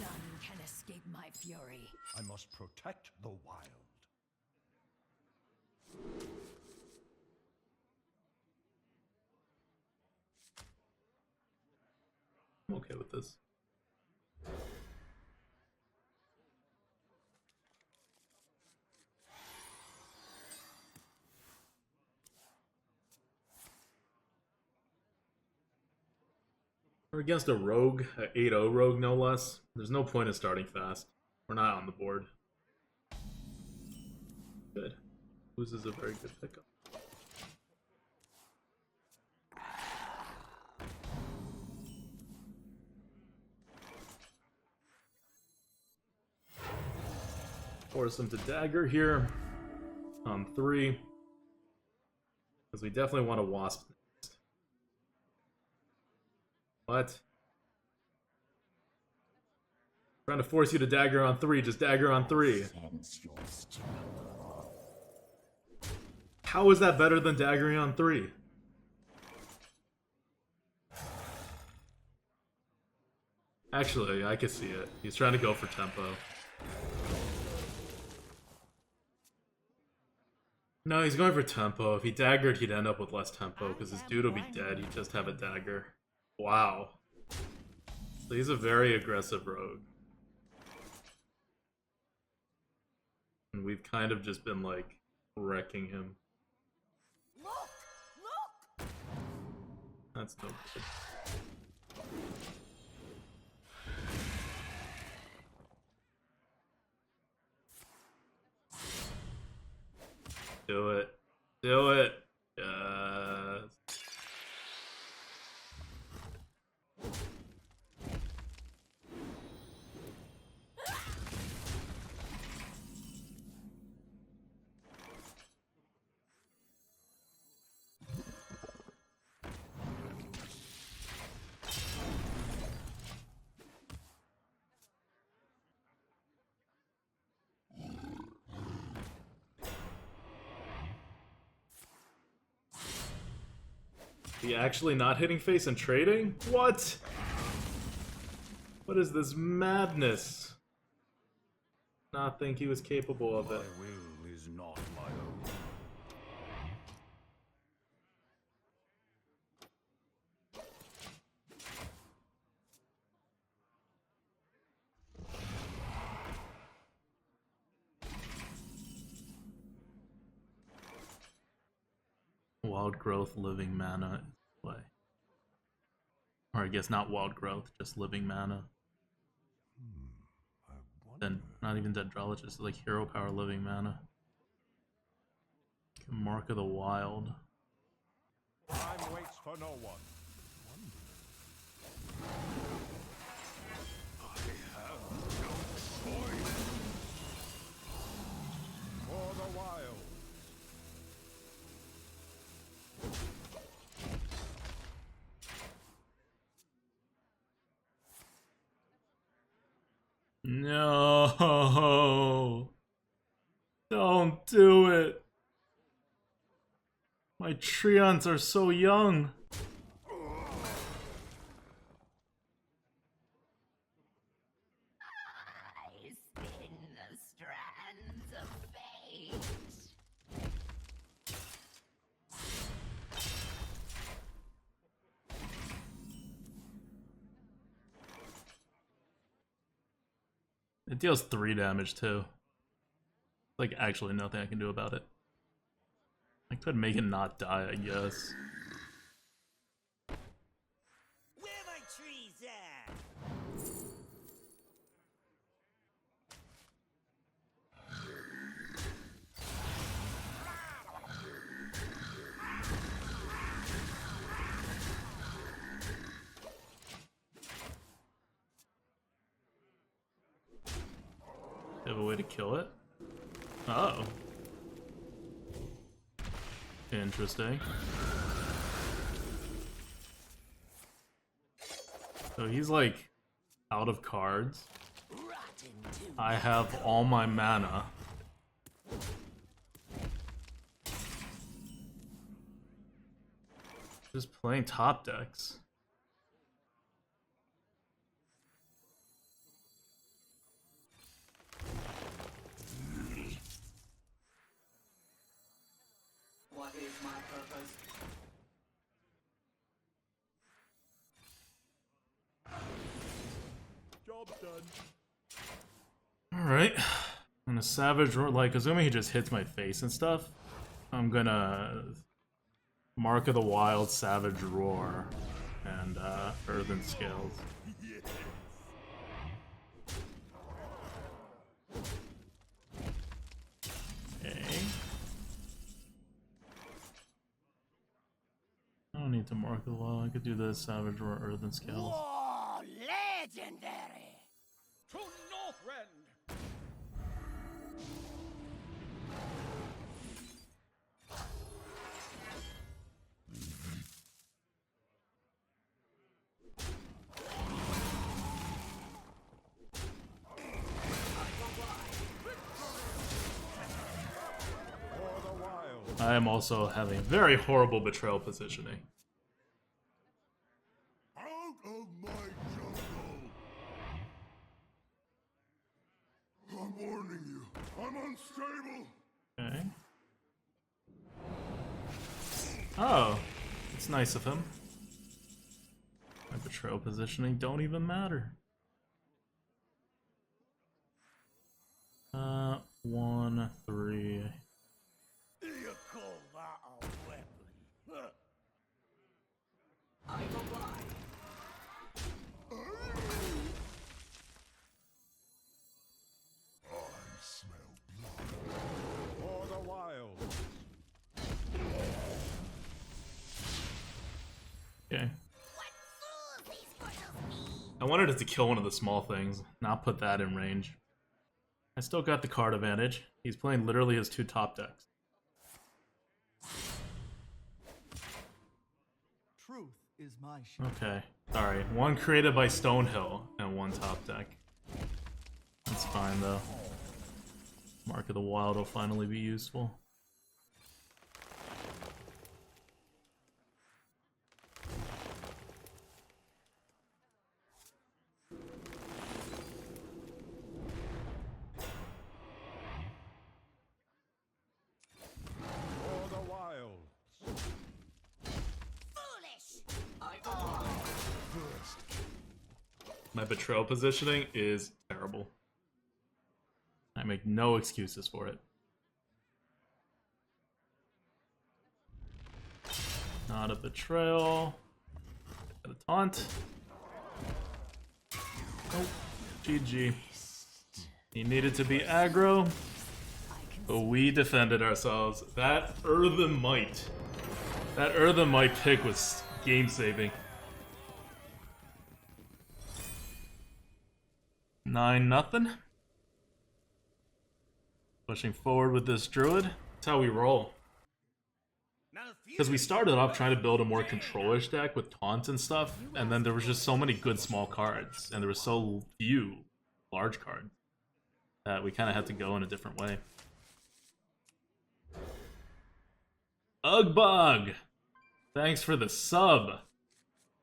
None can escape my fury. I must protect the wild. I'm okay with this. We're against a rogue, an 8-0 rogue no less. There's no point in starting fast. We're not on the board. Good. Loses a very good pickup. Force him to dagger here on 3. Because we definitely want a wasp next. What? Trying to force you to dagger on 3, just dagger on 3. How is that better than daggering on 3? Actually, I could see it. He's trying to go for tempo. No, he's going for tempo. If he daggered, he'd end up with less tempo, because his dude will be dead. He'd just have a dagger. Wow. So he's a very aggressive rogue. And we've kind of just been, like, wrecking him. Look! Look! That's no good. Do it. Do it. Yes. He actually not hitting face and trading? What? What is this madness? Not think he was capable of it. My will is not my own. Wild growth, living mana play. Or I guess not wild growth, just living mana. Then not even Dendrologist, like hero power living mana. Mark of the Wild. Time waits for no one. I have no choice. For the wild. No. Don't do it. My Treants are so young. I spin the strands of fate. It deals 3 damage too. Like, actually nothing I can do about it. I could make it not die, I guess. Where my trees at? Do you have a way to kill it? Oh. Interesting. So he's like out of cards. I have all my mana. Just playing top decks. What is my purpose? Job done. Alright. I'm gonna Savage Roar, like, assuming he just hits my face and stuff, I'm gonna Mark of the Wild, Savage Roar, and Earthen Scales. Okay. I don't need to Mark of the Wild, I could do the Savage Roar, Earthen Scales. Oh, legendary! To Northrend! For the wild. I am also having very horrible betrayal positioning. Out of my jungle! I'm warning you. I'm unstable. Okay. Oh, it's nice of him. My betrayal positioning don't even matter. 1, 3. You call that a weapon? Huh. I comply. I smell blood. For the wild. Okay. What fools these mortals be! I wanted it to kill one of the small things, not put that in range. I still got the card advantage. He's playing literally his 2 top decks. Truth is my shield. Okay, sorry. 1 created by Stonehill and 1 top deck. That's fine though. Mark of the Wild will finally be useful. For the wild. Foolish! I comply. First My betrayal positioning is terrible. I make no excuses for it. Not a betrayal. Got a taunt. Oh, GG. He needed to be aggro, but we defended ourselves. That Earthen Might pick was game saving. 9-0. Pushing forward with this Druid. That's how we roll. Because we started off trying to build a more control-ish deck with taunts and stuff, and then there was just so many good small cards, and there were so few large cards. That we kind of had to go in a different way. Ugbug! Thanks for the sub.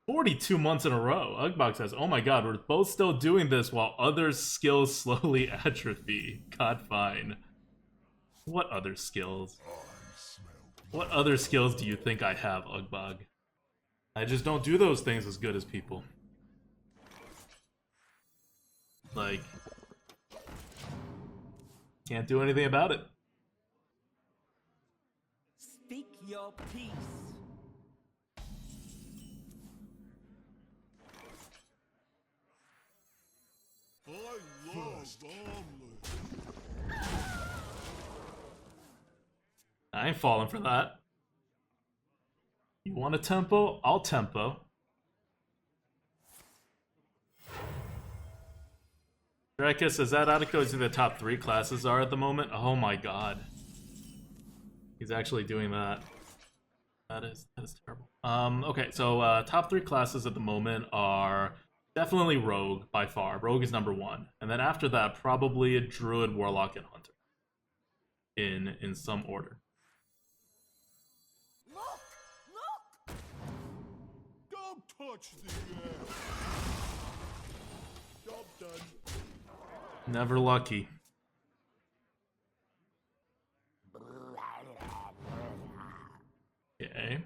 42 months in a row. Ugbug says, oh my god, we're both still doing this while other skills slowly atrophy. God, fine. What other skills? What other skills do you think I have, Ugbug? I just don't do those things as good as people. Like, can't do anything about it. Speak your peace. I love omelets. I ain't falling for that. You want a tempo? I'll tempo. Drakus, is that adequate to the top 3 classes are at the moment? Oh my god. He's actually doing that. That is terrible. Okay, so top 3 classes at the moment are definitely Rogue by far. Rogue is number 1. And then after that, probably a Druid, Warlock, and Hunter. In some order. Look! Don't touch the air. Job done. Never lucky. Okay.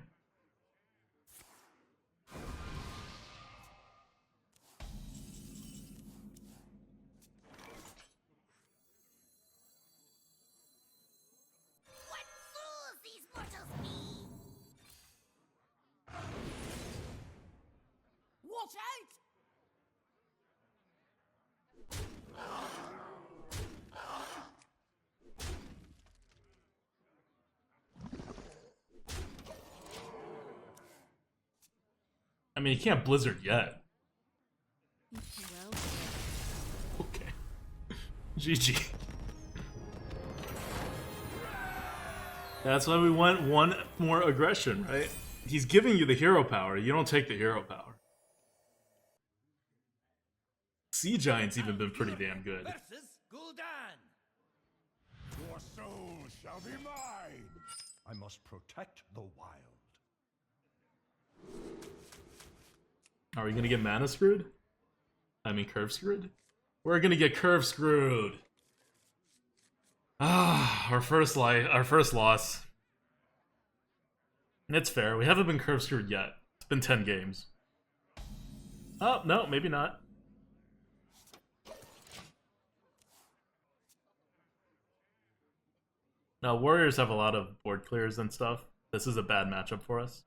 What fools these mortals be! Watch out! I mean, you can't Blizzard yet. Well, Okay. GG. That's why we want one more aggression, right? He's giving you the hero power. You don't take the hero power. Sea Giant's even been pretty damn good. Versus Gul'dan. Your soul shall be mine. I must protect the wild. Are we gonna get mana screwed? I mean curve screwed? We're gonna get curve screwed. Ah, our first loss. And it's fair. We haven't been curve screwed yet. It's been 10 games. Oh, no, maybe not. No, Warriors have a lot of board clears and stuff. This is a bad matchup for us.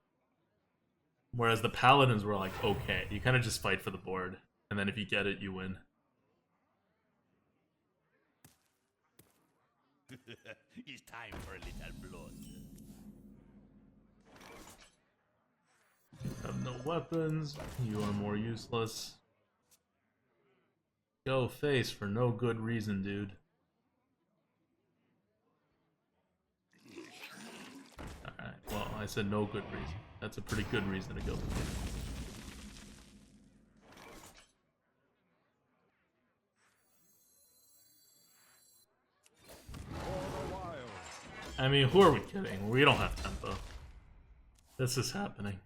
Whereas the Paladins were like, okay, you kind of just fight for the board. And then if you get it, you win. It's time for a little blood. You have no weapons. You are more useless. Go face for no good reason, dude. Alright, well, I said no good reason. That's a pretty good reason to go. I mean, who are we kidding? We don't have tempo. This is happening.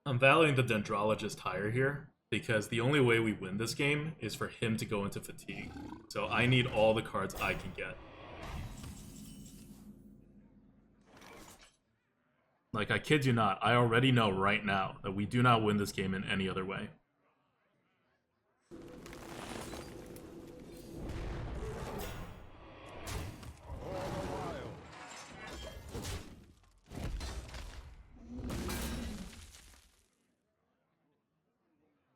I'm valuing the Dendrologist higher here, because the only way we win this game is for him to go into fatigue. So I need all the cards I can get. Like, I kid you not, I already know right now that we do not win this game in any other way.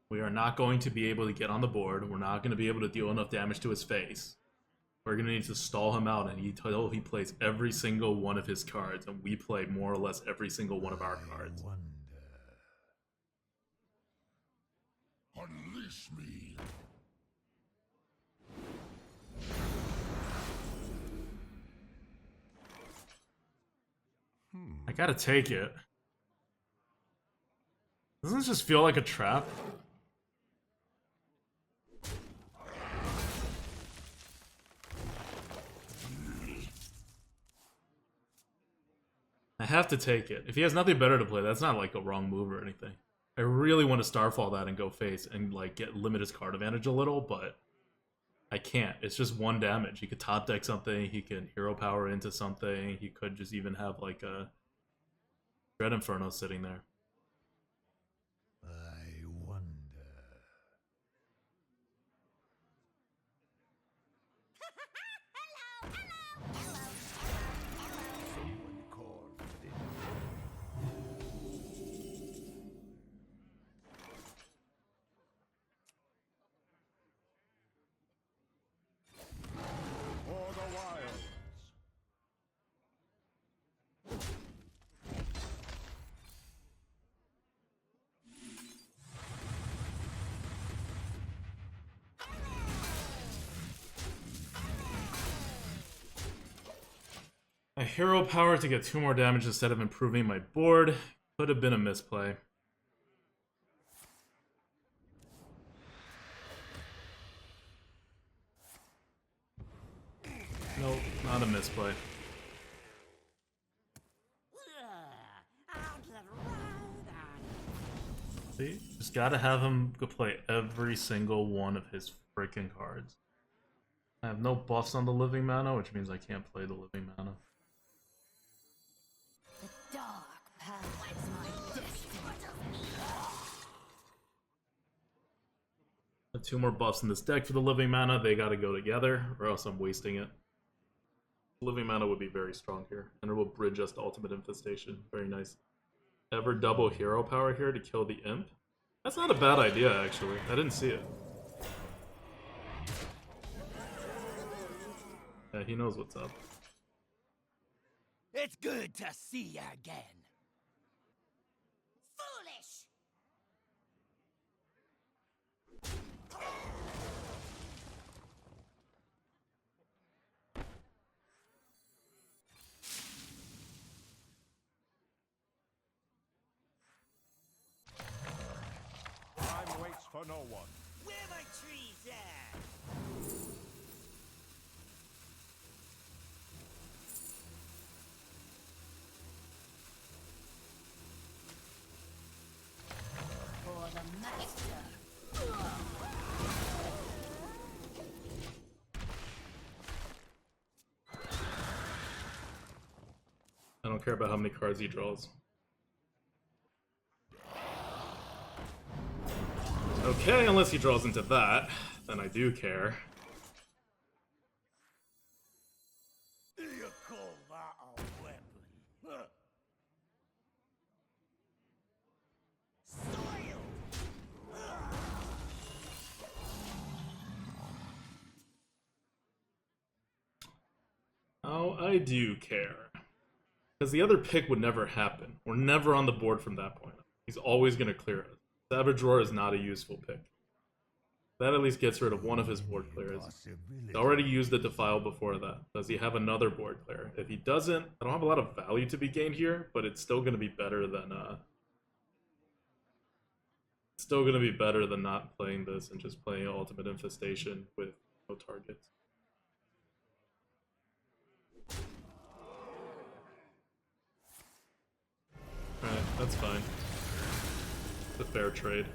We are not going to be able to get on the board. We're not going to be able to deal enough damage to his face. We're gonna need to stall him out until he plays every single one of his cards, and we play more or less every single one of our cards. Unleash me. I gotta take it. Doesn't this just feel like a trap? I have to take it. If he has nothing better to play, that's not like a wrong move or anything. I really want to Starfall that and go face and like get limit his card advantage a little, but I can't. It's just 1 damage. He could top deck something, he can hero power into something, he could just even have like a Dread Inferno sitting there. I wonder. Someone called for this. For the wilds. A hero power to get 2 more damage instead of improving my board. Could have been a misplay. Nope, not a misplay. See? Just gotta have him go play every single one of his freaking cards. I have no buffs on the living mana, which means I can't play the living mana. The dark path is my destiny. The 2 more buffs in this deck for the living mana, they gotta go together, or else I'm wasting it. Living mana would be very strong here, and it will bridge us to Ultimate Infestation. Very nice. Ever double hero power here to kill the imp? That's not a bad idea, actually. I didn't see it. Yeah, he knows what's up. It's good to see you again. Foolish! Time waits for no one. Where my trees at? For the master. I don't care about how many cards he draws. Okay, unless he draws into that, then I do care. You call that a weapon? Huh. Soiled! Oh, I do care. Because the other pick would never happen. We're never on the board from that point. He's always going to clear us. Savage Roar is not a useful pick. That at least gets rid of one of his board clears. He already used the Defile before that. Does he have another board clear? If he doesn't, I don't have a lot of value to be gained here, but it's still going to be better than not playing this and just playing Ultimate Infestation with no targets. Alright, that's fine. It's a fair trade.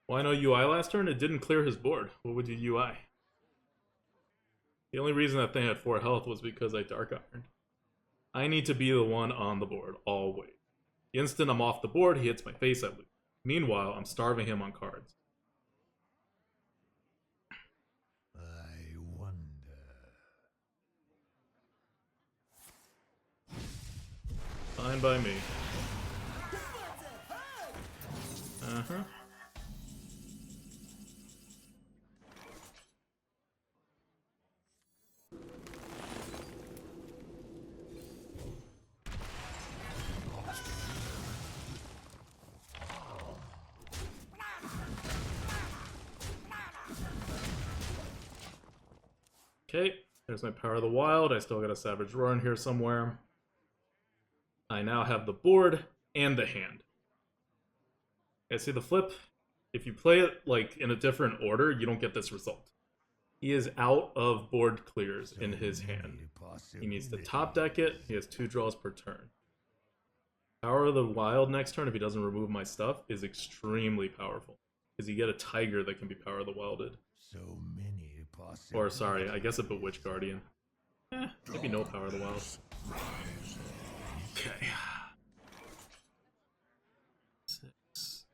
Why no UI last turn? It didn't clear his board. What would you UI? The only reason that thing had 4 health was because I Dark Ironed. I need to be the one on the board, always. The instant I'm off the board, he hits my face, I lose. Meanwhile, I'm starving him on cards. I wonder. Fine by me. Uh-huh. Okay, there's my Power of the Wild. I still got a Savage Roar in here somewhere. I now have the board and the hand. Okay, see the flip? If you play it like in a different order, you don't get this result. He is out of board clears in his hand. He needs to top deck it. He has 2 draws per turn. Power of the Wild next turn, if he doesn't remove my stuff, is extremely powerful. Because you get a Tiger that can be Power of the Wilded. So many possibilities. Or, sorry, I guess a Bewitched Guardian. Maybe no Power of the Wild. Okay. 6.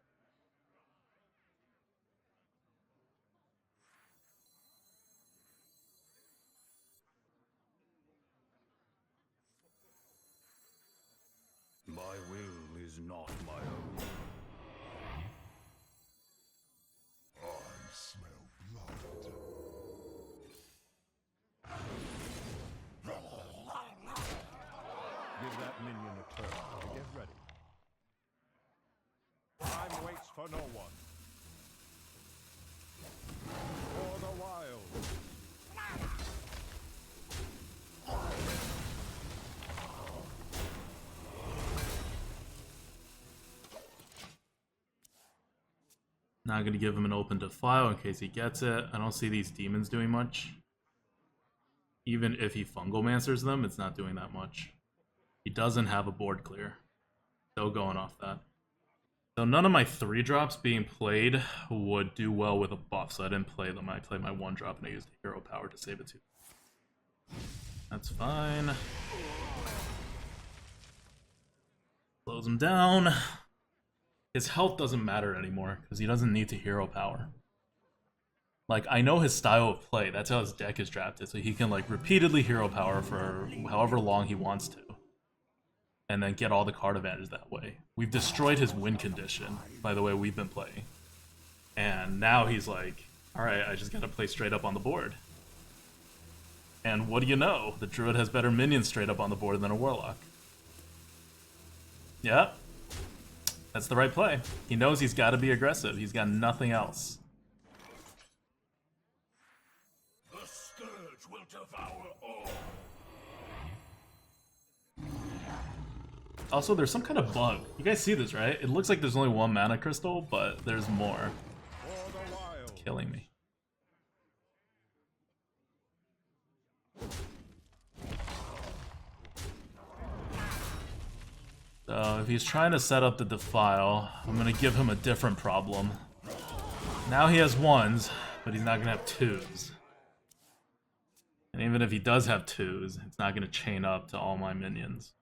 My will is not my own. I smell blood. Give that minion a turn to get ready. Time waits for no one. For the wild. Not gonna give him an open defile in case he gets it. I don't see these demons doing much. Even if he Fungalmancers them, it's not doing that much. He doesn't have a board clear. Still going off that. So none of my 3-drops being played would do well with a buff, so I didn't play them. I played my 1-drop and I used hero power to save it too. That's fine. Close him down. His health doesn't matter anymore, because he doesn't need to hero power. Like, I know his style of play, that's how his deck is drafted, so he can, like, repeatedly hero power for however long he wants to. And then get all the card advantage that way. We've destroyed his win condition, by the way we've been playing. And now he's like, alright, I just gotta play straight up on the board. And what do you know? The Druid has better minions straight up on the board than a Warlock. Yeah. That's the right play. He knows he's got to be aggressive. He's got nothing else. The scourge will devour all. Also, there's some kind of bug. You guys see this, right? It looks like there's only 1 mana crystal, but there's more. It's killing me. So if he's trying to set up the Defile, I'm going to give him a different problem. Now he has 1s, but he's not going to have 2s. And even if he does have 2s, it's not going to chain up to all my minions.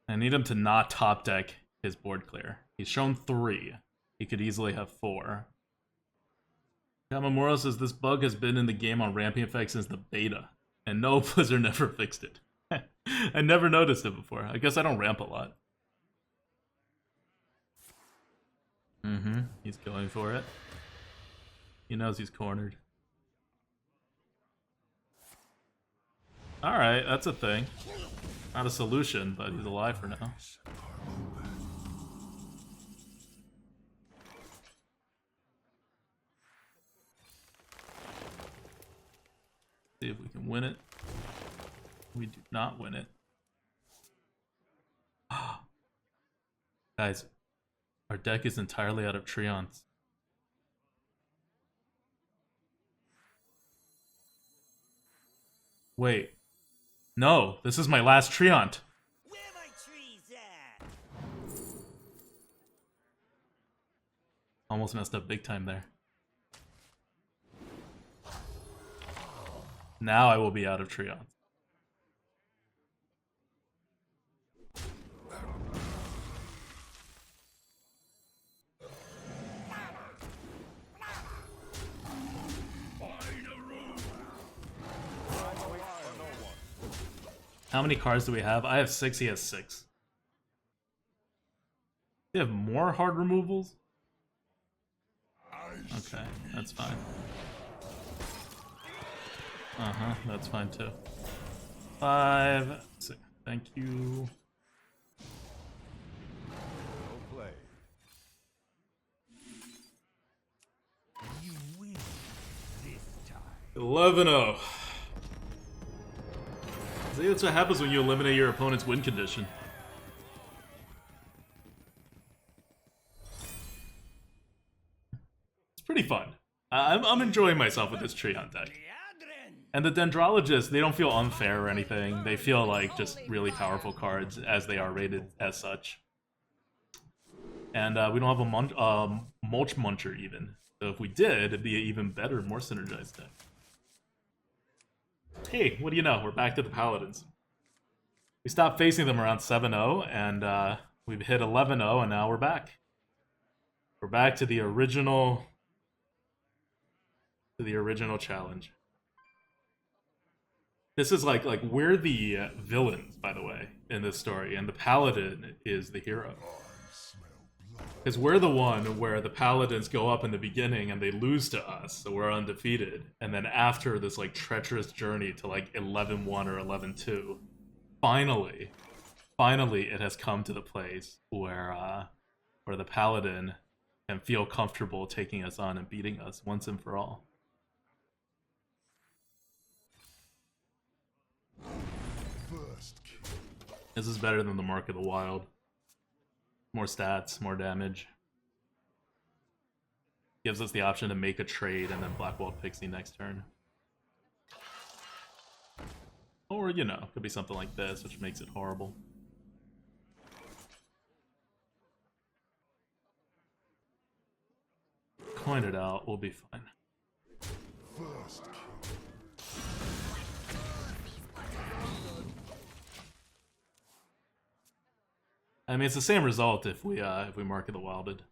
I need him to not top deck his board clear. He's shown 3. He could easily have 4. Kamamura says this bug has been in the game on ramping effect since the beta, and no, Blizzard never fixed it. I never noticed it before. I guess I don't ramp a lot. He's going for it. He knows he's cornered. Alright, that's a thing. Not a solution, but he's alive for now. See if we can win it. We do not win it. Guys, our deck is entirely out of Treants. Wait. No, this is my last Treant. Where my trees at? Almost messed up big time there. Now I will be out of Treants. How many cards do we have? I have 6, he has 6. They have more hard removals? Okay, that's fine. Uh-huh, that's fine too. 5, 6, thank you. Well played. You win this time. 11-0. See, that's what happens when you eliminate your opponent's win condition. It's pretty fun. I'm enjoying myself with this Treant deck. And the Dendrologists, they don't feel unfair or anything. They feel like just really powerful cards as they are rated as such. And we don't have a Mulch Muncher even. So if we did, it'd be an even better, more synergized deck. Hey, what do you know? We're back to the Paladins. We stopped facing them around 7-0, and we've hit 11-0, and now we're back. We're back to the original challenge. This is like we're the villains, by the way, in this story, and the Paladin is the hero. Because we're the one where the Paladins go up in the beginning and they lose to us, so we're undefeated. And then after this like treacherous journey to like 11-1 or 11-2, finally it has come to the place where the Paladin can feel comfortable taking us on and beating us once and for all. This is better than the Mark of the Wild. More stats, more damage. Gives us the option to make a trade and then Blackwall Pixie next turn. Or, you know, could be something like this, which makes it horrible. Coin it out, we'll be fine. I mean, it's the same result if we Mark of the Wilded.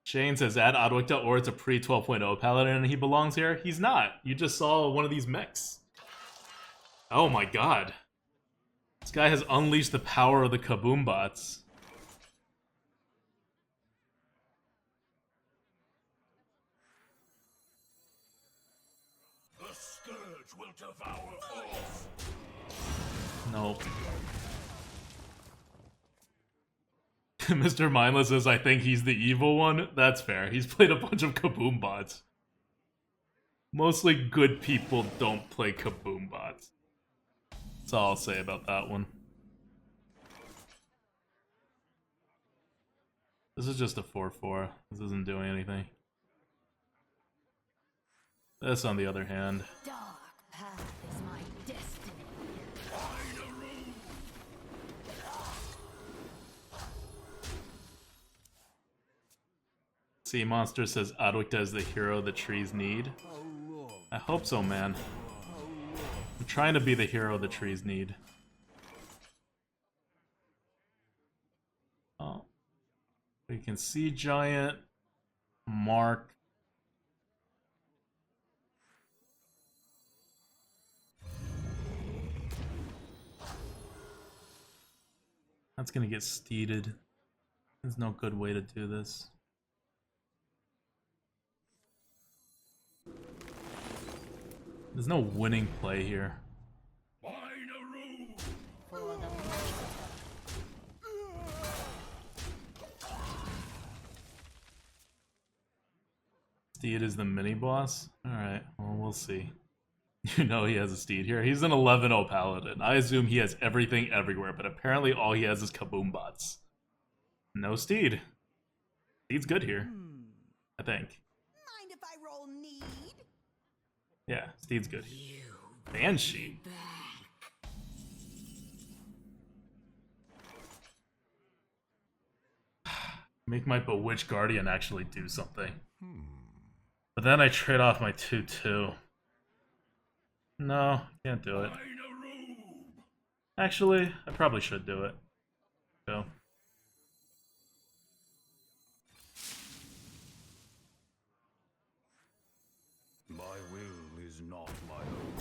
Shane says, add ADWCTA or it's a pre-12.0 Paladin and he belongs here. He's not. You just saw one of these mechs. Oh my god. This guy has unleashed the power of the Kaboom bots. The scourge will devour all. Nope. Mr. Mindless says, I think he's the evil one. That's fair. He's played a bunch of Kaboom bots. Mostly good people don't play Kaboom bots. That's all I'll say about that one. This is just a 4-4. This isn't doing anything. This, on the other hand. Dark path is my destiny. Sea Monster says ADWCTA is the hero the trees need. I hope so, man. I'm trying to be the hero the trees need. Oh. We can see Giant, Mark. That's gonna get steeded. There's no good way to do this. There's no winning play here. Steed is the mini boss? Alright, well, we'll see. You know he has a Steed here. He's an 11-0 Paladin. I assume he has everything everywhere, but apparently all he has is Kaboom bots. No Steed. Steed's good here. I think. Mind if I roll need? Yeah, Steed's good. Banshee. Make my Bewitched Guardian actually do something. But then I trade off my 2-2. No, can't do it. Actually, I probably should do it. Go. My will is not my own.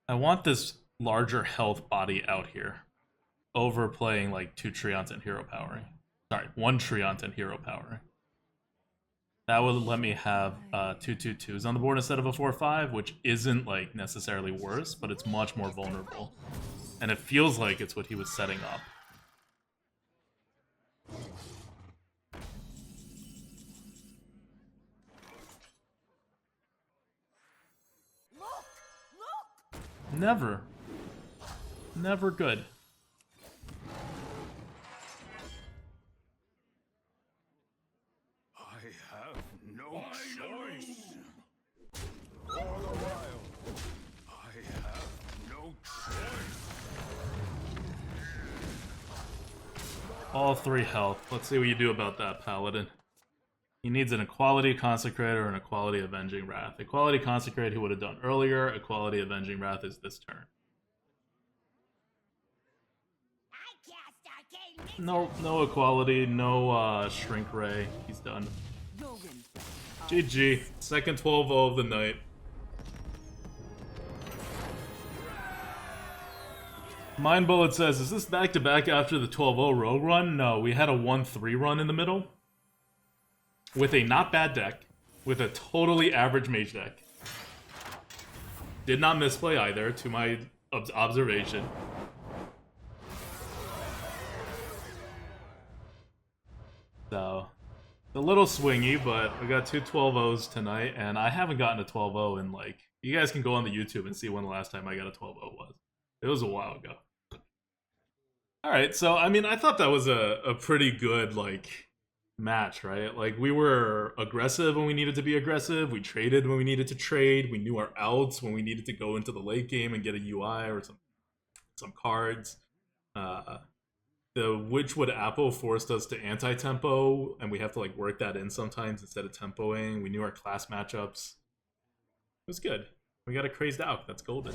I want this larger health body out here over playing like 2 Treants and hero powering. Sorry, 1 Treant and hero powering. That would let me have 2/2/2s on the board instead of a 4/5, which isn't like necessarily worse, but it's much more vulnerable. And it feels like it's what he was setting up. Never. Never good. I have no choice. All the while, I have no choice. All 3 health. Let's see what you do about that, Paladin. He needs an Equality Consecrate or an Equality Avenging Wrath. Equality Consecrate he would have done earlier. Equality Avenging Wrath is this turn. No Equality, no Shrink Ray. He's done. GG. Second 12-0 of the night. Mind Bullet says, is this back-to-back after the 12-0 Rogue run? No, we had a 1-3 run in the middle. With a not bad deck. With a totally average mage deck. Did not misplay either, to my observation. So, a little swingy, but we got 2 12-0s tonight, and I haven't gotten a 12-0 in like... You guys can go on the YouTube and see when the last time I got a 12-0 was. It was a while ago. Alright, so, I mean, I thought that was a pretty good, like, match, right? Like, we were aggressive when we needed to be aggressive, we traded when we needed to trade, we knew our outs when we needed to go into the late game and get a UI or some cards. The Witchwood Apple forced us to anti-tempo, and we have to like work that in sometimes instead of tempoing. We knew our class matchups. It was good. We got a crazed out. That's golden.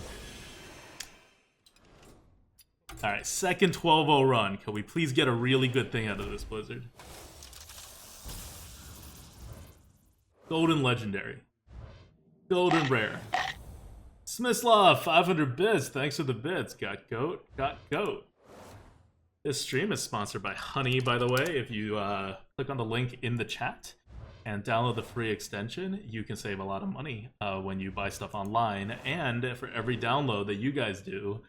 Alright, second 12-0 run. Can we please get a really good thing out of this, Blizzard? Golden Legendary. Golden Rare. Smislaw, 500 bits. Thanks for the bits. Got goat. Got goat. This stream is sponsored by Honey, by the way. If you click on the link in the chat and download the free extension, you can save a lot of money when you buy stuff online. And for every download that you guys do,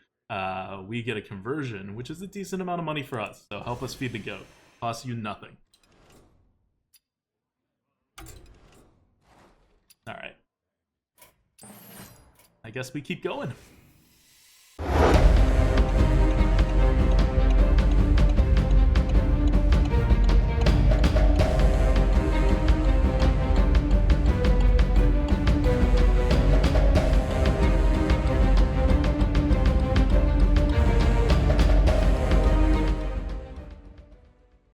we get a conversion, which is a decent amount of money for us. So help us feed the goat. Costs you nothing. All right. I guess we keep going.